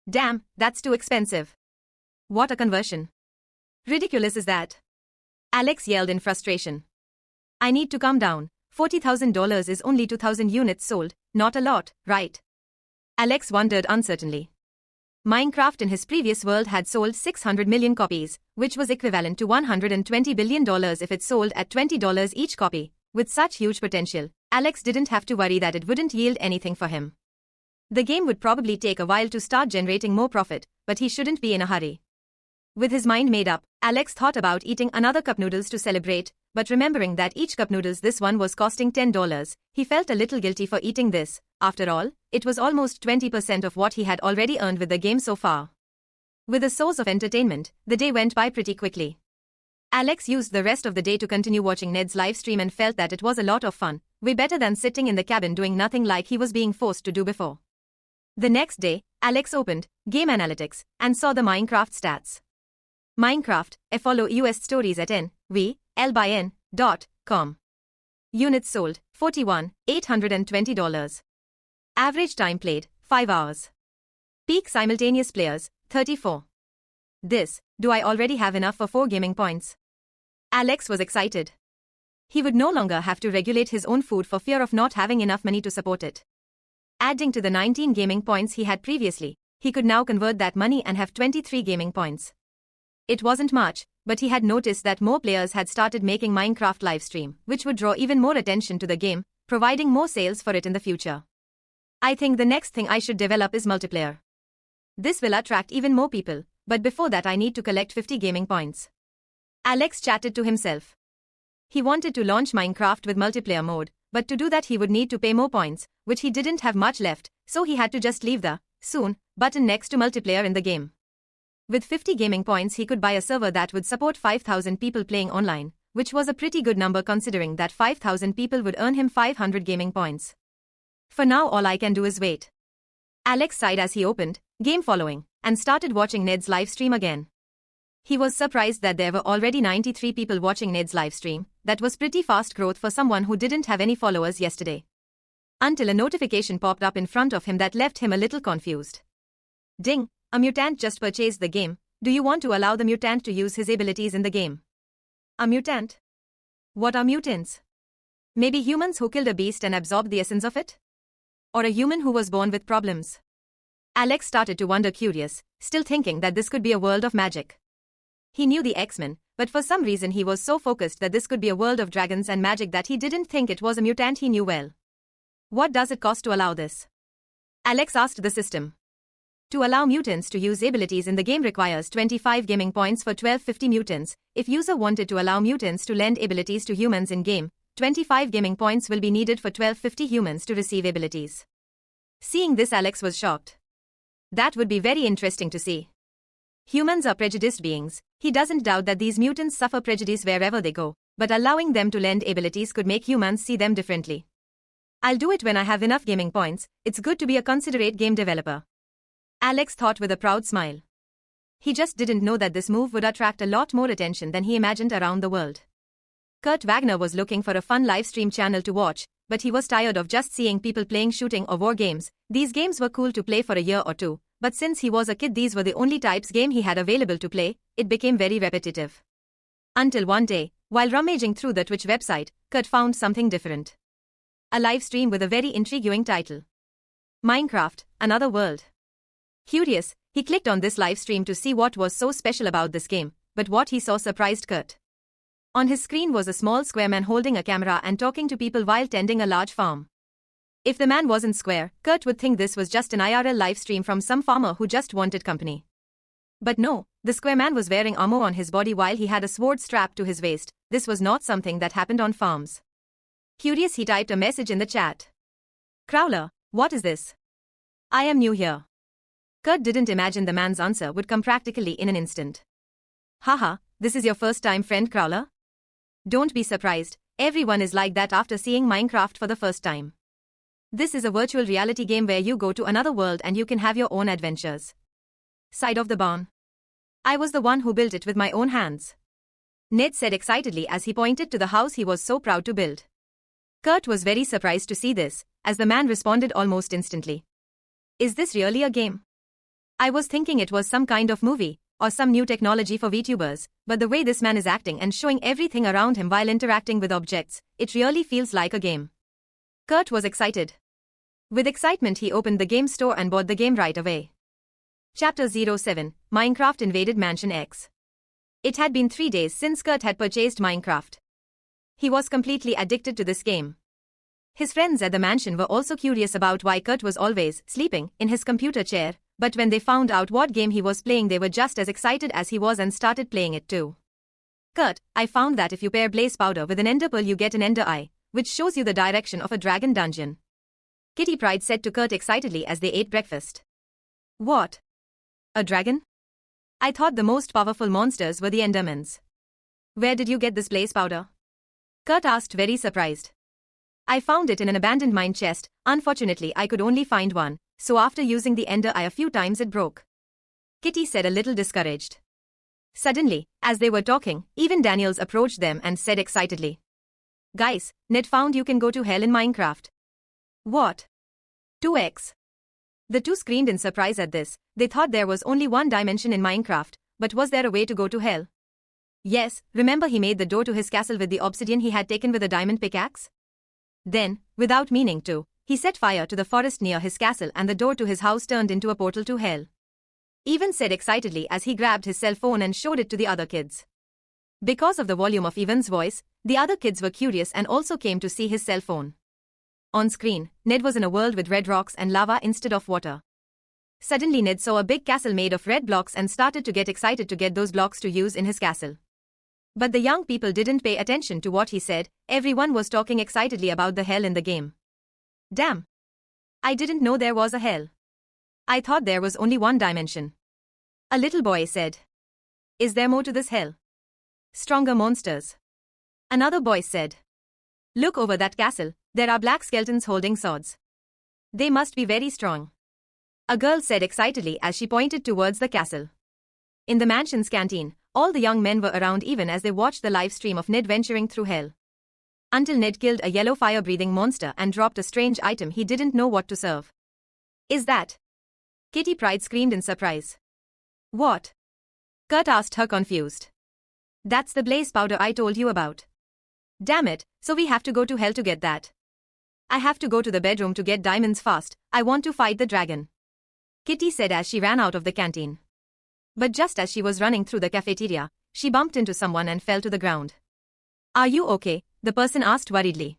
Damn, that's too expensive. What a conversion. Ridiculous is that? Alex yelled in frustration. I need to calm down. $40,000 is only 2,000 units sold, not a lot, right? Alex wondered uncertainly. Minecraft in his previous world had sold 600 million copies, which was equivalent to $120 billion if it sold at $20 each copy. With such huge potential, Alex didn't have to worry that it wouldn't yield anything for him. The game would probably take a while to start generating more profit, but he shouldn't be in a hurry. With his mind made up, Alex thought about eating another cup noodles to celebrate, but remembering that each cup noodles this one was costing $10, he felt a little guilty for eating this. After all, it was almost 20% of what he had already earned with the game so far. With a source of entertainment, the day went by pretty quickly. Alex used the rest of the day to continue watching Ned's livestream and felt that it was a lot of fun, way better than sitting in the cabin doing nothing like he was being forced to do before. The next day, Alex opened Game Analytics and saw the Minecraft stats. Minecraft, follow US stories at nvl.com. Units sold, 41, $820. Average time played, 5 hours. Peak simultaneous players, 34. Do I already have enough for 4 gaming points? Alex was excited. He would no longer have to regulate his own food for fear of not having enough money to support it. Adding to the 19 gaming points he had previously, he could now convert that money and have 23 gaming points. It wasn't much, but he had noticed that more players had started making Minecraft livestream, which would draw even more attention to the game, providing more sales for it in the future. I think the next thing I should develop is multiplayer. This will attract even more people, but before that I need to collect 50 gaming points. Alex chatted to himself. He wanted to launch Minecraft with multiplayer mode, but to do that he would need to pay more points, which he didn't have much left, so he had to just leave the soon button next to multiplayer in the game. With 50 gaming points he could buy a server that would support 5,000 people playing online, which was a pretty good number considering that 5,000 people would earn him 500 gaming points. For now all I can do is wait. Alex sighed as he opened Game Following and started watching Ned's livestream again. He was surprised that there were already 93 people watching Ned's livestream. That was pretty fast growth for someone who didn't have any followers yesterday. Until a notification popped up in front of him that left him a little confused. Ding! A mutant just purchased the game. Do you want to allow the mutant to use his abilities in the game? A mutant? What are mutants? Maybe humans who killed a beast and absorbed the essence of it? Or a human who was born with problems? Alex started to wonder, curious, still thinking that this could be a world of magic. He knew the X-Men, but for some reason he was so focused that this could be a world of dragons and magic that he didn't think it was a mutant he knew well. What does it cost to allow this? Alex asked the system. To allow mutants to use abilities in the game requires 25 gaming points for 1250 mutants. If user wanted to allow mutants to lend abilities to humans in game, 25 gaming points will be needed for 1250 humans to receive abilities. Seeing this, Alex was shocked. That would be very interesting to see. Humans are prejudiced beings. He doesn't doubt that these mutants suffer prejudice wherever they go, but allowing them to lend abilities could make humans see them differently. I'll do it when I have enough gaming points. It's good to be a considerate game developer, Alex thought with a proud smile. He just didn't know that this move would attract a lot more attention than he imagined around the world. Kurt Wagner was looking for a fun livestream channel to watch, but he was tired of just seeing people playing shooting or war games. These games were cool to play for a year or two, but since he was a kid these were the only types game he had available to play. It became very repetitive. Until one day, while rummaging through the Twitch website, Kurt found something different. A live stream with a very intriguing title. Minecraft, Another World. Curious, he clicked on this live stream to see what was so special about this game, but what he saw surprised Kurt. On his screen was a small square man holding a camera and talking to people while tending a large farm. If the man wasn't square, Kurt would think this was just an IRL live stream from some farmer who just wanted company. But no, the square man was wearing armor on his body while he had a sword strapped to his waist. This was not something that happened on farms. Curious, he typed a message in the chat. Crowler, what is this? I am new here. Kurt didn't imagine the man's answer would come practically in an instant. Haha, this is your first time, friend Crowler? Don't be surprised, everyone is like that after seeing Minecraft for the first time. This is a virtual reality game where you go to another world and you can have your own adventures. Side of the barn. I was the one who built it with my own hands, Ned said excitedly as he pointed to the house he was so proud to build. Kurt was very surprised to see this, as the man responded almost instantly. Is this really a game? I was thinking it was some kind of movie, or some new technology for VTubers, but the way this man is acting and showing everything around him while interacting with objects, it really feels like a game. Kurt was excited. With excitement he opened the game store and bought the game right away. Chapter 07, Minecraft Invaded Mansion X. It had been 3 days since Kurt had purchased Minecraft. He was completely addicted to this game. His friends at the mansion were also curious about why Kurt was always sleeping in his computer chair, but when they found out what game he was playing they were just as excited as he was and started playing it too. Kurt, I found that if you pair blaze powder with an ender pearl you get an ender eye, which shows you the direction of a dragon dungeon. Kitty Pryde said to Kurt excitedly as they ate breakfast. What? A dragon? I thought the most powerful monsters were the endermans. Where did you get this blaze powder? Kurt asked, very surprised. I found it in an abandoned mine chest. Unfortunately I could only find one, so after using the ender eye a few times it broke. Kitty said, a little discouraged. Suddenly, as they were talking, even Daniels approached them and said excitedly. Guys, Ned found you can go to hell in Minecraft. What? 2x. The two screamed in surprise at this. They thought there was only one dimension in Minecraft, but was there a way to go to hell? Yes, remember he made the door to his castle with the obsidian he had taken with a diamond pickaxe? Then, without meaning to, he set fire to the forest near his castle and the door to his house turned into a portal to hell. Evan said excitedly as he grabbed his cell phone and showed it to the other kids. Because of the volume of Evan's voice, the other kids were curious and also came to see his cell phone. On screen, Ned was in a world with red rocks and lava instead of water. Suddenly Ned saw a big castle made of red blocks and started to get excited to get those blocks to use in his castle. But the young people didn't pay attention to what he said. Everyone was talking excitedly about the hell in the game. Damn. I didn't know there was a hell. I thought there was only one dimension. A little boy said. Is there more to this hell? Stronger monsters. Another boy said. Look over that castle, there are black skeletons holding swords. They must be very strong. A girl said excitedly as she pointed towards the castle. In the mansion's canteen, all the young men were around even as they watched the live stream of Ned venturing through hell. Until Ned killed a yellow fire-breathing monster and dropped a strange item he didn't know what to serve. Is that? Kitty Pryde screamed in surprise. What? Kurt asked her confused. That's the blaze powder I told you about. Damn it, so we have to go to hell to get that. I have to go to the bedroom to get diamonds fast. I want to fight the dragon. Kitty said as she ran out of the canteen. But just as she was running through the cafeteria, she bumped into someone and fell to the ground. Are you okay? The person asked worriedly.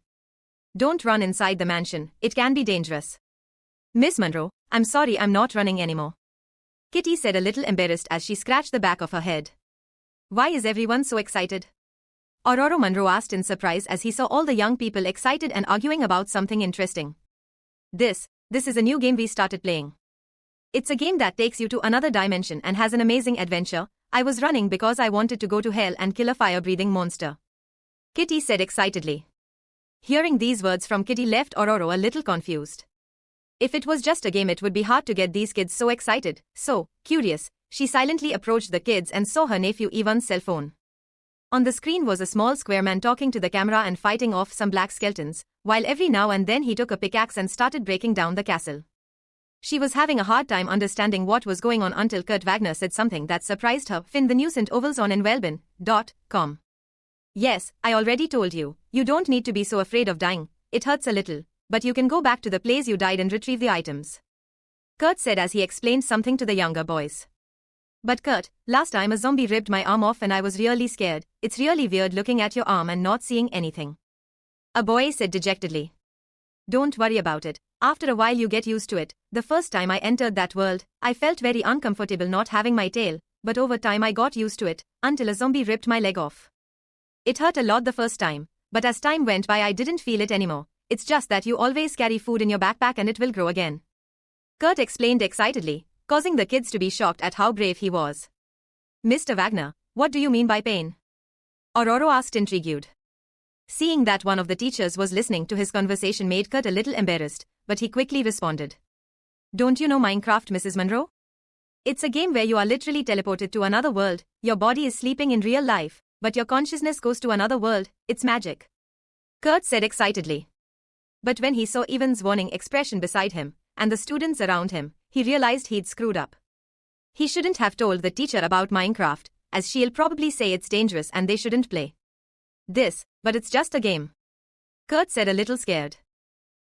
Don't run inside the mansion, it can be dangerous. Miss Monroe, I'm sorry I'm not running anymore. Kitty said, a little embarrassed as she scratched the back of her head. Why is everyone so excited? Ororo Munro asked in surprise as he saw all the young people excited and arguing about something interesting. This is a new game we started playing. It's a game that takes you to another dimension and has an amazing adventure. I was running because I wanted to go to hell and kill a fire-breathing monster. Kitty said excitedly. Hearing these words from Kitty left Ororo a little confused. If it was just a game, it would be hard to get these kids so excited. So, curious, she silently approached the kids and saw her nephew Ivan's cell phone. On the screen was a small square man talking to the camera and fighting off some black skeletons, while every now and then he took a pickaxe and started breaking down the castle. She was having a hard time understanding what was going on until Kurt Wagner said something that surprised her. Find the new St. Ovals on nvelbin.com. Yes, I already told you, you don't need to be so afraid of dying. It hurts a little, but you can go back to the place you died and retrieve the items. Kurt said as he explained something to the younger boys. But Kurt, last time a zombie ripped my arm off and I was really scared. It's really weird looking at your arm and not seeing anything. A boy said dejectedly. Don't worry about it. After a while you get used to it. The first time I entered that world, I felt very uncomfortable not having my tail, but over time I got used to it, until a zombie ripped my leg off. It hurt a lot the first time, but as time went by I didn't feel it anymore. It's just that you always carry food in your backpack and it will grow again. Kurt explained excitedly, causing the kids to be shocked at how brave he was. Mr. Wagner, what do you mean by pain? Ororo asked intrigued. Seeing that one of the teachers was listening to his conversation made Kurt a little embarrassed, but he quickly responded. Don't you know Minecraft, Mrs. Munro? It's a game where you are literally teleported to another world. Your body is sleeping in real life, but your consciousness goes to another world. It's magic. Kurt said excitedly. But when he saw Ivan's warning expression beside him, and the students around him, he realized he'd screwed up. He shouldn't have told the teacher about Minecraft, as she'll probably say it's dangerous and they shouldn't play this, but it's just a game. Kurt said, a little scared.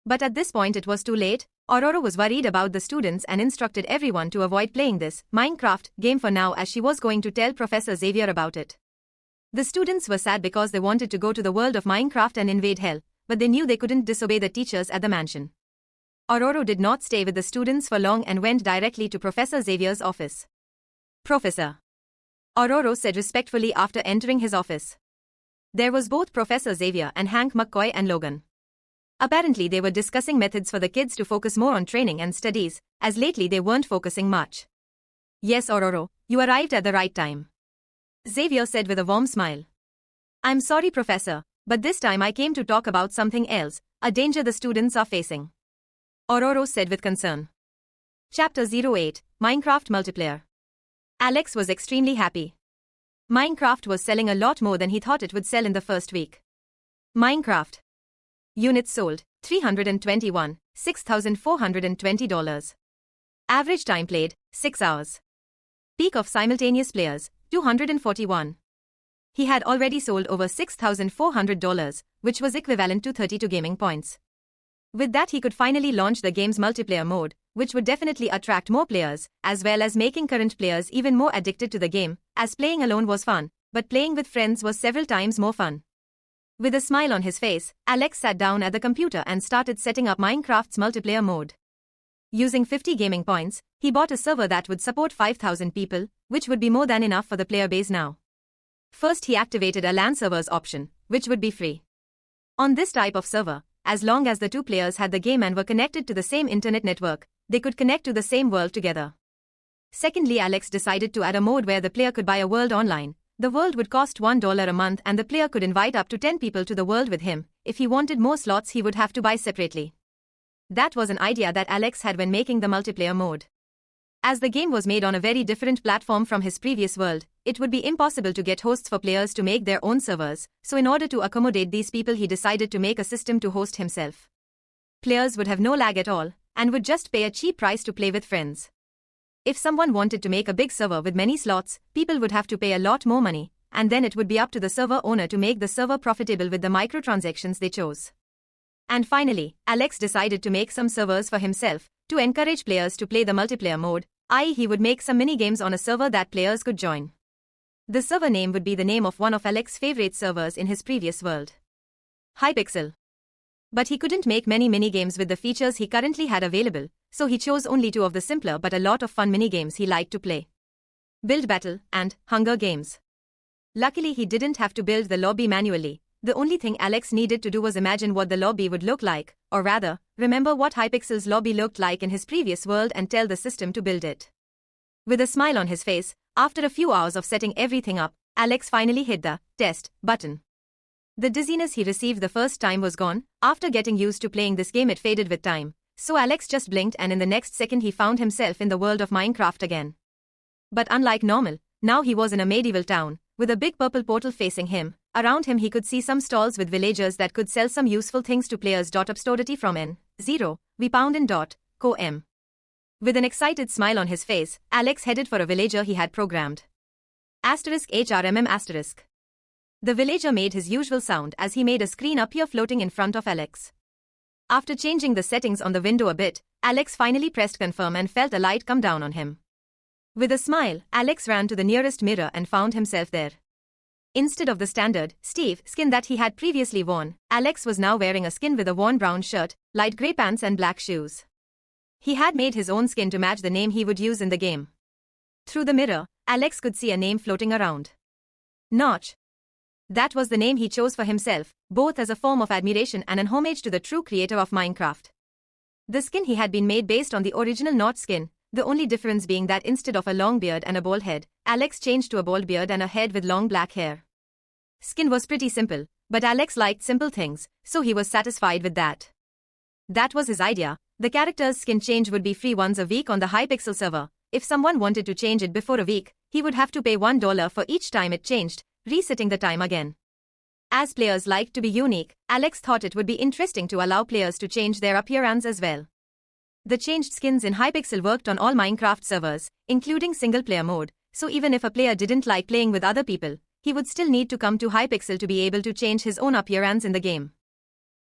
But at this point it was too late. Ororo was worried about the students and instructed everyone to avoid playing this Minecraft game for now, as she was going to tell Professor Xavier about it. The students were sad because they wanted to go to the world of Minecraft and invade hell, but they knew they couldn't disobey the teachers at the mansion. Ororo did not stay with the students for long and went directly to Professor Xavier's office. Professor, Ororo said respectfully after entering his office. There was both Professor Xavier and Hank McCoy and Logan. Apparently they were discussing methods for the kids to focus more on training and studies, as lately they weren't focusing much. Yes, Ororo, you arrived at the right time, Xavier said with a warm smile. I'm sorry, Professor, but this time I came to talk about something else, a danger the students are facing, Ororo said with concern. Chapter 08, Minecraft Multiplayer. Alex was extremely happy. Minecraft was selling a lot more than he thought it would sell in the first week. Minecraft units sold, 321, $6,420. Average time played, 6 hours. Peak of simultaneous players, 241. He had already sold over $6,400, which was equivalent to 32 gaming points. With that he could finally launch the game's multiplayer mode, which would definitely attract more players, as well as making current players even more addicted to the game, as playing alone was fun, but playing with friends was several times more fun. With a smile on his face, Alex sat down at the computer and started setting up Minecraft's multiplayer mode. Using 50 gaming points, he bought a server that would support 5,000 people, which would be more than enough for the player base now. First he activated a LAN servers option, which would be free. On this type of server, as long as the two players had the game and were connected to the same internet network, they could connect to the same world together. Secondly, Alex decided to add a mode where the player could buy a world online. The world would cost $1 a month and the player could invite up to 10 people to the world with him. If he wanted more slots, he would have to buy separately. That was an idea that Alex had when making the multiplayer mode. As the game was made on a very different platform from his previous world, it would be impossible to get hosts for players to make their own servers, so in order to accommodate these people he decided to make a system to host himself. Players would have no lag at all, and would just pay a cheap price to play with friends. If someone wanted to make a big server with many slots, people would have to pay a lot more money, and then it would be up to the server owner to make the server profitable with the microtransactions they chose. And finally, Alex decided to make some servers for himself, to encourage players to play the multiplayer mode, i.e. he would make some mini-games on a server that players could join. The server name would be the name of one of Alex's favorite servers in his previous world, Hypixel. But he couldn't make many mini-games with the features he currently had available, so he chose only 2 of the simpler but a lot of fun mini-games he liked to play. Build Battle and Hunger Games. Luckily he didn't have to build the lobby manually. The only thing Alex needed to do was imagine what the lobby would look like, or rather, remember what Hypixel's lobby looked like in his previous world and tell the system to build it. With a smile on his face, after a few hours of setting everything up, Alex finally hit the test button. The dizziness he received the first time was gone. After getting used to playing this game, it faded with time. So Alex just blinked and in the next second he found himself in the world of Minecraft again. But unlike normal, now he was in a medieval town, with a big purple portal facing him. Around him he could see some stalls with villagers that could sell some useful things to players. Upstority from N0, we pound in .com. With an excited smile on his face, Alex headed for a villager he had programmed. *HRMM**. The villager made his usual sound as he made a screen appear floating in front of Alex. After changing the settings on the window a bit, Alex finally pressed confirm and felt a light come down on him. With a smile, Alex ran to the nearest mirror and found himself there. Instead of the standard, Steve skin that he had previously worn, Alex was now wearing a skin with a worn brown shirt, light grey pants and black shoes. He had made his own skin to match the name he would use in the game. Through the mirror, Alex could see a name floating around. Notch. That was the name he chose for himself, both as a form of admiration and an homage to the true creator of Minecraft. The skin he had been made based on the original Notch skin, the only difference being that instead of a long beard and a bald head, Alex changed to a bald beard and a head with long black hair. Skin was pretty simple, but Alex liked simple things, so he was satisfied with that. That was his idea. The character's skin change would be free once a week on the Hypixel server. If someone wanted to change it before a week, he would have to pay $1 for each time it changed, resetting the time again. As players liked to be unique, Alex thought it would be interesting to allow players to change their appearance as well. The changed skins in Hypixel worked on all Minecraft servers, including single-player mode, so even if a player didn't like playing with other people, he would still need to come to Hypixel to be able to change his own appearance in the game.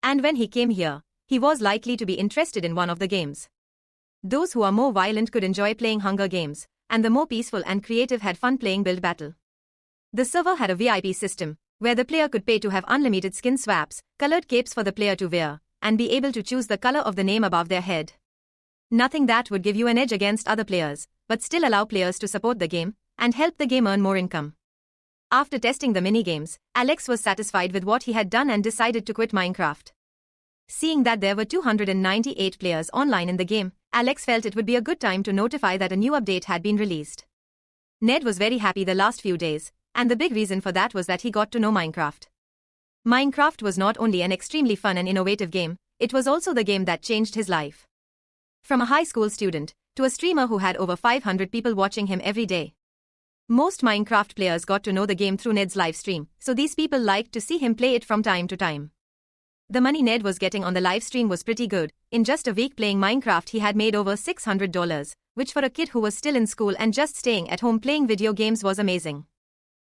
And when he came here, he was likely to be interested in one of the games. Those who are more violent could enjoy playing Hunger Games, and the more peaceful and creative had fun playing Build Battle. The server had a VIP system, where the player could pay to have unlimited skin swaps, colored capes for the player to wear, and be able to choose the color of the name above their head. Nothing that would give you an edge against other players, but still allow players to support the game, and help the game earn more income. After testing the minigames, Alex was satisfied with what he had done and decided to quit Minecraft. Seeing that there were 298 players online in the game, Alex felt it would be a good time to notify that a new update had been released. Ned was very happy the last few days, and the big reason for that was that he got to know Minecraft. Minecraft was not only an extremely fun and innovative game, it was also the game that changed his life. From a high school student to a streamer who had over 500 people watching him every day. Most Minecraft players got to know the game through Ned's live stream, so these people liked to see him play it from time to time. The money Ned was getting on the live stream was pretty good. In just a week playing Minecraft he had made over $600, which for a kid who was still in school and just staying at home playing video games was amazing.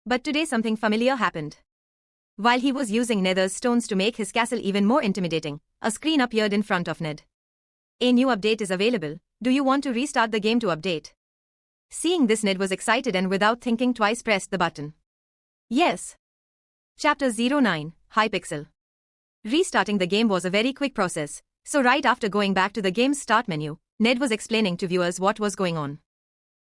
But today something familiar happened. While he was using Nether's stones to make his castle even more intimidating, a screen appeared in front of Ned. A new update is available. Do you want to restart the game to update? Seeing this, Ned was excited and without thinking twice pressed the button. Yes. Chapter 09, Hypixel. Restarting the game was a very quick process, so right after going back to the game's start menu, Ned was explaining to viewers what was going on.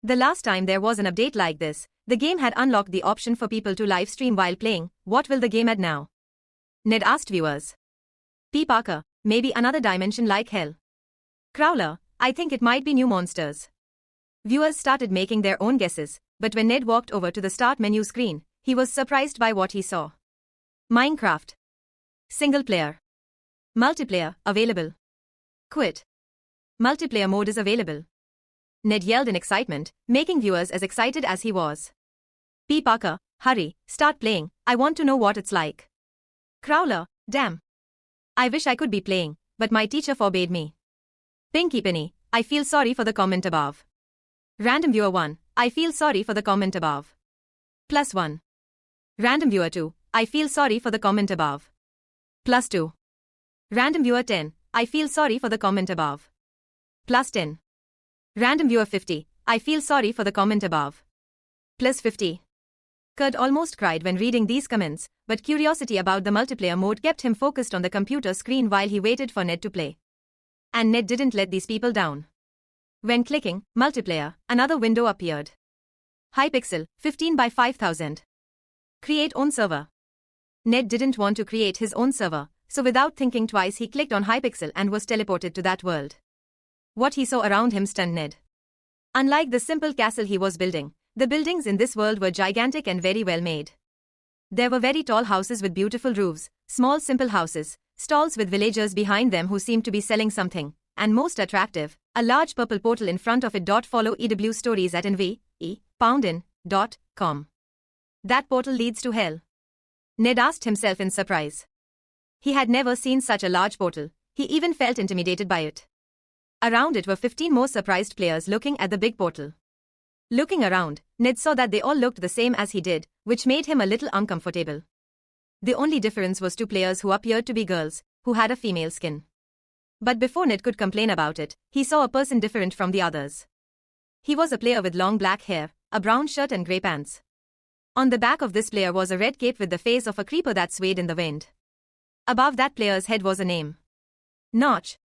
The last time there was an update like this, the game had unlocked the option for people to live stream while playing. What will the game add now? Ned asked viewers. P. Parker, maybe another dimension like hell. Crowler, I think it might be new monsters. Viewers started making their own guesses, but when Ned walked over to the start menu screen, he was surprised by what he saw. Minecraft. Single player. Multiplayer, available. Quit. Multiplayer mode is available. Ned yelled in excitement, making viewers as excited as he was. P. Parker, hurry, start playing, I want to know what it's like. Crowler, damn. I wish I could be playing, but my teacher forbade me. Pinky Penny, I feel sorry for the comment above. Random viewer 1, I feel sorry for the comment above. +1. Random viewer 2, I feel sorry for the comment above. +2. Random viewer 10, I feel sorry for the comment above. +10. Random viewer 50, I feel sorry for the comment above. +50. Kurt almost cried when reading these comments, but curiosity about the multiplayer mode kept him focused on the computer screen while he waited for Ned to play. And Ned didn't let these people down. When clicking multiplayer, another window appeared. Hypixel, 15 by 5000. Create own server. Ned didn't want to create his own server, so without thinking twice he clicked on Hypixel and was teleported to that world. What he saw around him stunned Ned. Unlike the simple castle he was building, the buildings in this world were gigantic and very well made. There were very tall houses with beautiful roofs, small simple houses, stalls with villagers behind them who seemed to be selling something, and most attractive, a large purple portal in front of it. Follow EW stories at nv.com. That portal leads to hell. Ned asked himself in surprise. He had never seen such a large portal, he even felt intimidated by it. Around it were 15 more surprised players looking at the big portal. Looking around, Ned saw that they all looked the same as he did, which made him a little uncomfortable. The only difference was 2 players who appeared to be girls, who had a female skin. But before Ned could complain about it, he saw a person different from the others. He was a player with long black hair, a brown shirt and grey pants. On the back of this player was a red cape with the face of a creeper that swayed in the wind. Above that player's head was a name. Notch.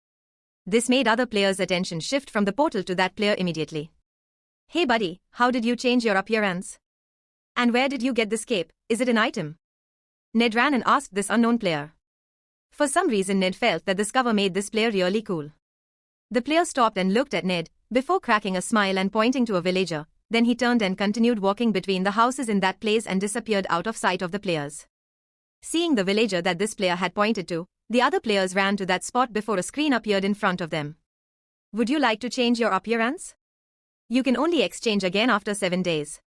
This made other players' attention shift from the portal to that player immediately. Hey buddy, how did you change your appearance? And where did you get this cape? Is it an item? Ned ran and asked this unknown player. For some reason Ned felt that this cover made this player really cool. The player stopped and looked at Ned, before cracking a smile and pointing to a villager, then he turned and continued walking between the houses in that place and disappeared out of sight of the players. Seeing the villager that this player had pointed to, the other players ran to that spot before a screen appeared in front of them. Would you like to change your appearance? You can only exchange again after 7 days.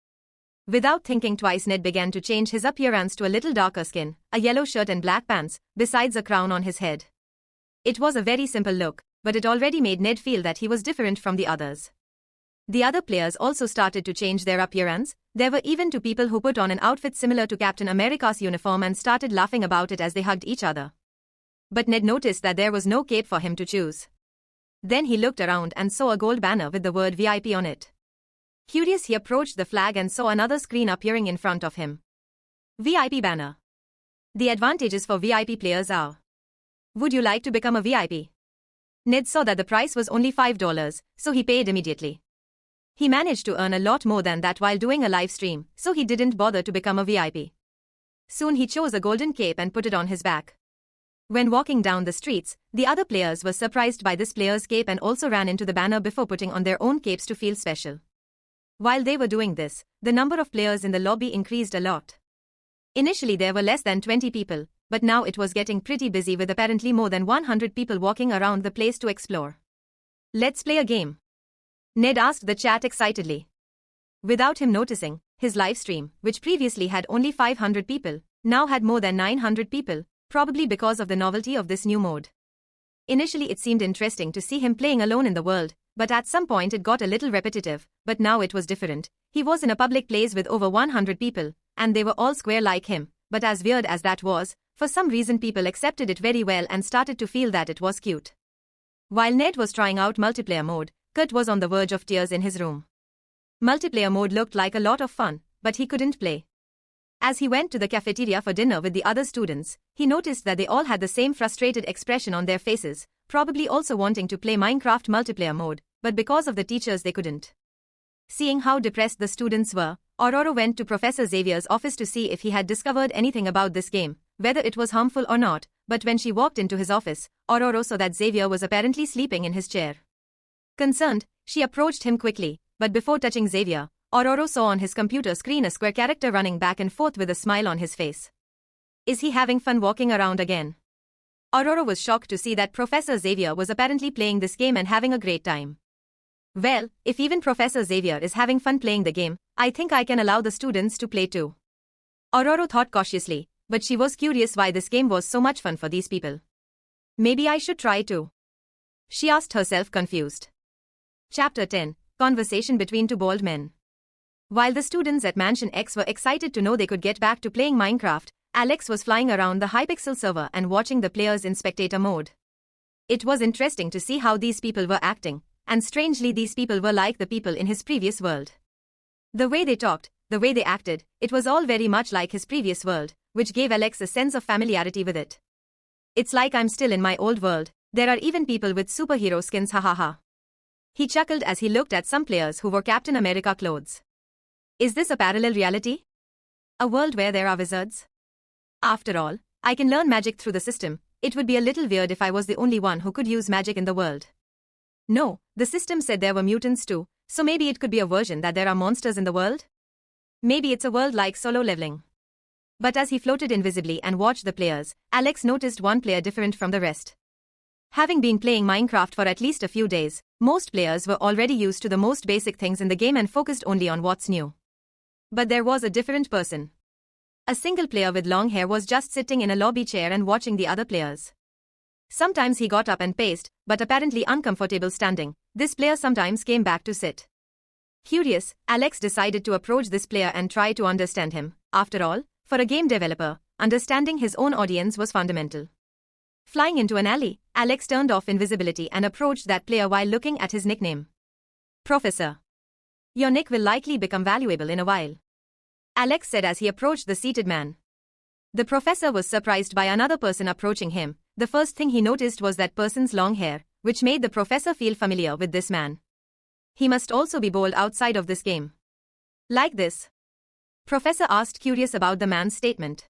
Without thinking twice, Ned began to change his appearance to a little darker skin, a yellow shirt and black pants, besides a crown on his head. It was a very simple look, but it already made Ned feel that he was different from the others. The other players also started to change their appearance. There were even 2 people who put on an outfit similar to Captain America's uniform and started laughing about it as they hugged each other. But Ned noticed that there was no cape for him to choose. Then he looked around and saw a gold banner with the word VIP on it. Curious, he approached the flag and saw another screen appearing in front of him. VIP banner. The advantages for VIP players are: would you like to become a VIP? Ned saw that the price was only $5, so he paid immediately. He managed to earn a lot more than that while doing a live stream, so he didn't bother to become a VIP. Soon he chose a golden cape and put it on his back. When walking down the streets, the other players were surprised by this player's cape and also ran into the banner before putting on their own capes to feel special. While they were doing this, the number of players in the lobby increased a lot. Initially there were less than 20 people, but now it was getting pretty busy with apparently more than 100 people walking around the place to explore. Let's play a game. Ned asked the chat excitedly. Without him noticing, his live stream, which previously had only 500 people, now had more than 900 people, probably because of the novelty of this new mode. Initially it seemed interesting to see him playing alone in the world, but at some point it got a little repetitive, but now it was different. He was in a public place with over 100 people, and they were all square like him, but as weird as that was, for some reason people accepted it very well and started to feel that it was cute. While Ned was trying out multiplayer mode, Kurt was on the verge of tears in his room. Multiplayer mode looked like a lot of fun, but he couldn't play. As he went to the cafeteria for dinner with the other students, he noticed that they all had the same frustrated expression on their faces, probably also wanting to play Minecraft multiplayer mode, but because of the teachers they couldn't. Seeing how depressed the students were, ARRRHHHHHGGG went to Professor Xavier's office to see if he had discovered anything about this game, whether it was harmful or not, but when she walked into his office, ARRRHHHHHGGG saw that Xavier was apparently sleeping in his chair. Concerned, she approached him quickly, but before touching Xavier, ARRRHHHHHGGG saw on his computer screen a square character running back and forth with a smile on his face. Is he having fun walking around again? ARRRHHHHGGG was shocked to see that Professor Xavier was apparently playing this game and having a great time. Well, if even Professor Xavier is having fun playing the game, I think I can allow the students to play too. ARRRHHHHGGG thought cautiously, but she was curious why this game was so much fun for these people. Maybe I should try too. She asked herself, confused. Chapter 10. Conversation between 2 bald men. While the students at Mansion X were excited to know they could get back to playing Minecraft, Alex was flying around the Hypixel server and watching the players in spectator mode. It was interesting to see how these people were acting, and strangely these people were like the people in his previous world. The way they talked, the way they acted, it was all very much like his previous world, which gave Alex a sense of familiarity with it. It's like I'm still in my old world, There are even people with superhero skins, hahaha. He chuckled as he looked at some players who wore Captain America clothes. Is this a parallel reality? A world where there are wizards? After all, I can learn magic through the system. It would be a little weird if I was the only one who could use magic in the world. No, the system said there were mutants too, so maybe it could be a version that there are monsters in the world? Maybe it's a world like solo leveling. But as he floated invisibly and watched the players, Alex noticed one player different from the rest. Having been playing Minecraft for at least a few days, most players were already used to the most basic things in the game and focused only on what's new. But there was a different person. A single player with long hair was just sitting in a lobby chair and watching the other players. Sometimes he got up and paced, but apparently uncomfortable standing. This player sometimes came back to sit. Curious, Alex decided to approach this player and try to understand him. After all, for a game developer, understanding his own audience was fundamental. Flying into an alley, Alex turned off invisibility and approached that player while looking at his nickname. Professor. Your nick will likely become valuable in a while, Alex said as he approached the seated man. The professor was surprised by another person approaching him. The first thing he noticed was that person's long hair, which made the professor feel familiar with this man. He must also be bold outside of this game. Like this? Professor asked, curious about the man's statement.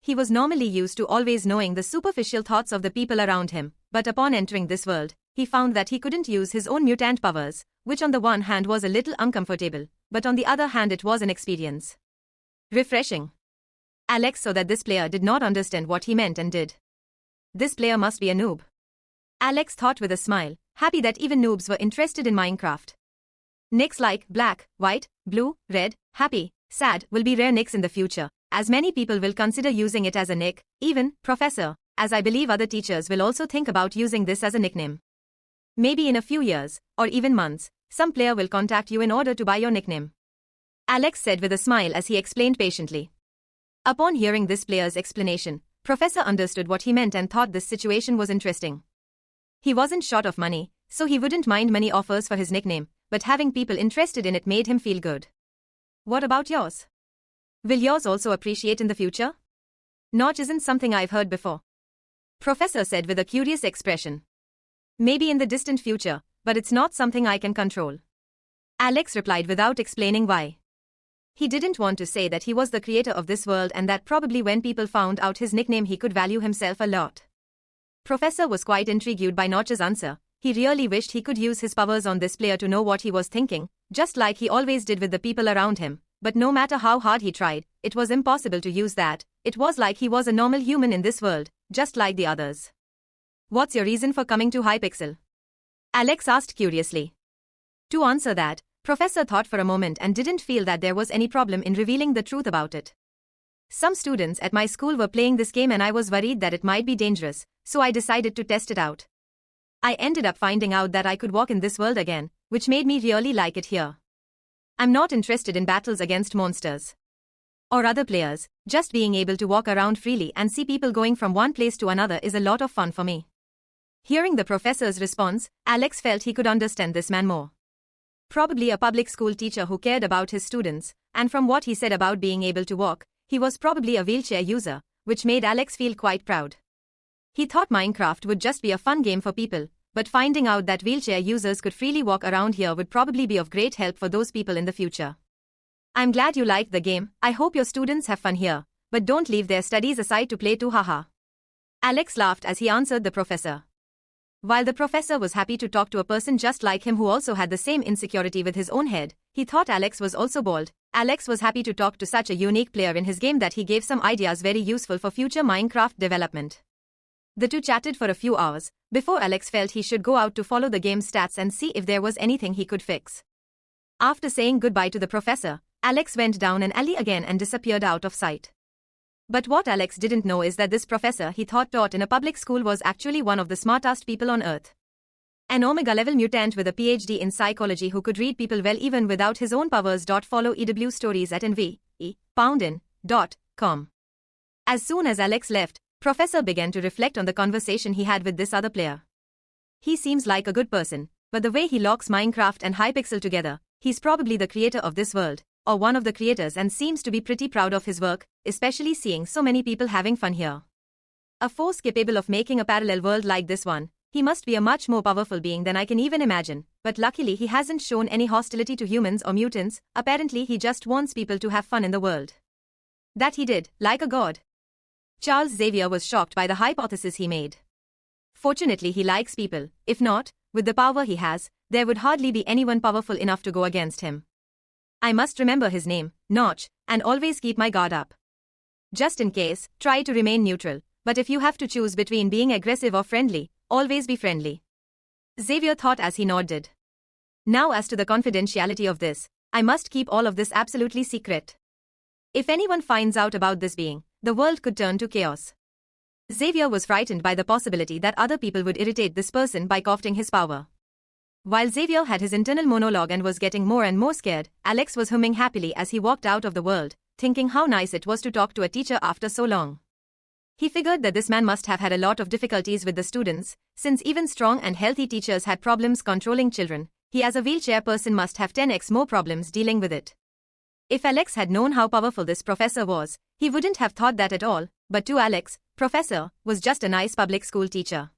He was normally used to always knowing the superficial thoughts of the people around him, but upon entering this world, he found that he couldn't use his own mutant powers, which on the one hand was a little uncomfortable, but on the other hand it was an experience. Refreshing. Alex saw that this player did not understand what he meant and did. This player must be a noob. Alex thought with a smile, happy that even noobs were interested in Minecraft. Nicks like black, white, blue, red, happy, sad will be rare nicks in the future, as many people will consider using it as a nick, even professor, as I believe other teachers will also think about using this as a nickname. Maybe in a few years, or even months, some player will contact you in order to buy your nickname. Alex said with a smile as he explained patiently. Upon hearing this player's explanation, Professor understood what he meant and thought this situation was interesting. He wasn't short of money, so he wouldn't mind money offers for his nickname, but having people interested in it made him feel good. What about yours? Will yours also appreciate in the future? Notch isn't something I've heard before, Professor said with a curious expression. Maybe in the distant future, but it's not something I can control, Alex replied without explaining why. He didn't want to say that he was the creator of this world and that probably when people found out his nickname he could value himself a lot. Professor was quite intrigued by Notch's answer. He really wished he could use his powers on this player to know what he was thinking, just like he always did with the people around him, but no matter how hard he tried, it was impossible to use that. It was like he was a normal human in this world, just like the others. What's your reason for coming to Hypixel? Alex asked curiously. To answer that, Professor thought for a moment and didn't feel that there was any problem in revealing the truth about it. Some students at my school were playing this game and I was worried that it might be dangerous, so I decided to test it out. I ended up finding out that I could walk in this world again, which made me really like it here. I'm not interested in battles against monsters or other players, just being able to walk around freely and see people going from one place to another is a lot of fun for me. Hearing the professor's response, Alex felt he could understand this man more. Probably a public school teacher who cared about his students, and from what he said about being able to walk, he was probably a wheelchair user, which made Alex feel quite proud. He thought Minecraft would just be a fun game for people, but finding out that wheelchair users could freely walk around here would probably be of great help for those people in the future. I'm glad you liked the game. I hope your students have fun here, but don't leave their studies aside to play too, haha. Alex laughed as he answered the professor. While the professor was happy to talk to a person just like him who also had the same insecurity with his own head, he thought Alex was also bold. Alex was happy to talk to such a unique player in his game that he gave some ideas very useful for future Minecraft development. The two chatted for a few hours, before Alex felt he should go out to follow the game's stats and see if there was anything he could fix. After saying goodbye to the professor, Alex went down an alley again and disappeared out of sight. But what Alex didn't know is that this professor he thought taught in a public school was actually one of the smartest people on earth. An Omega-level mutant with a PhD in psychology who could read people well even without his own powers. Follow EW stories at nv.com. As soon as Alex left, Professor began to reflect on the conversation he had with this other player. He seems like a good person, but the way he locks Minecraft and Hypixel together, he's probably the creator of this world, or one of the creators, and seems to be pretty proud of his work, especially seeing so many people having fun here. A force capable of making a parallel world like this one, He must be a much more powerful being than I can even imagine, but luckily he hasn't shown any hostility to humans or mutants. Apparently he just wants people to have fun in the world. That he did, like a god. Charles Xavier was shocked by the hypothesis he made. Fortunately he likes people. If not, with the power he has, there would hardly be anyone powerful enough to go against him. I must remember his name, Notch, and always keep my guard up. Just in case, try to remain neutral, but if you have to choose between being aggressive or friendly, always be friendly. Xavier thought as he nodded. Now as to the confidentiality of this, I must keep all of this absolutely secret. If anyone finds out about this being, the world could turn to chaos. Xavier was frightened by the possibility that other people would irritate this person by co-opting his power. While Xavier had his internal monologue and was getting more and more scared, Alex was humming happily as he walked out of the world, thinking how nice it was to talk to a teacher after so long. He figured that this man must have had a lot of difficulties with the students, since even strong and healthy teachers had problems controlling children. He as a wheelchair person must have 10x more problems dealing with it. If Alex had known how powerful this professor was, he wouldn't have thought that at all, but to Alex, professor was just a nice public school teacher.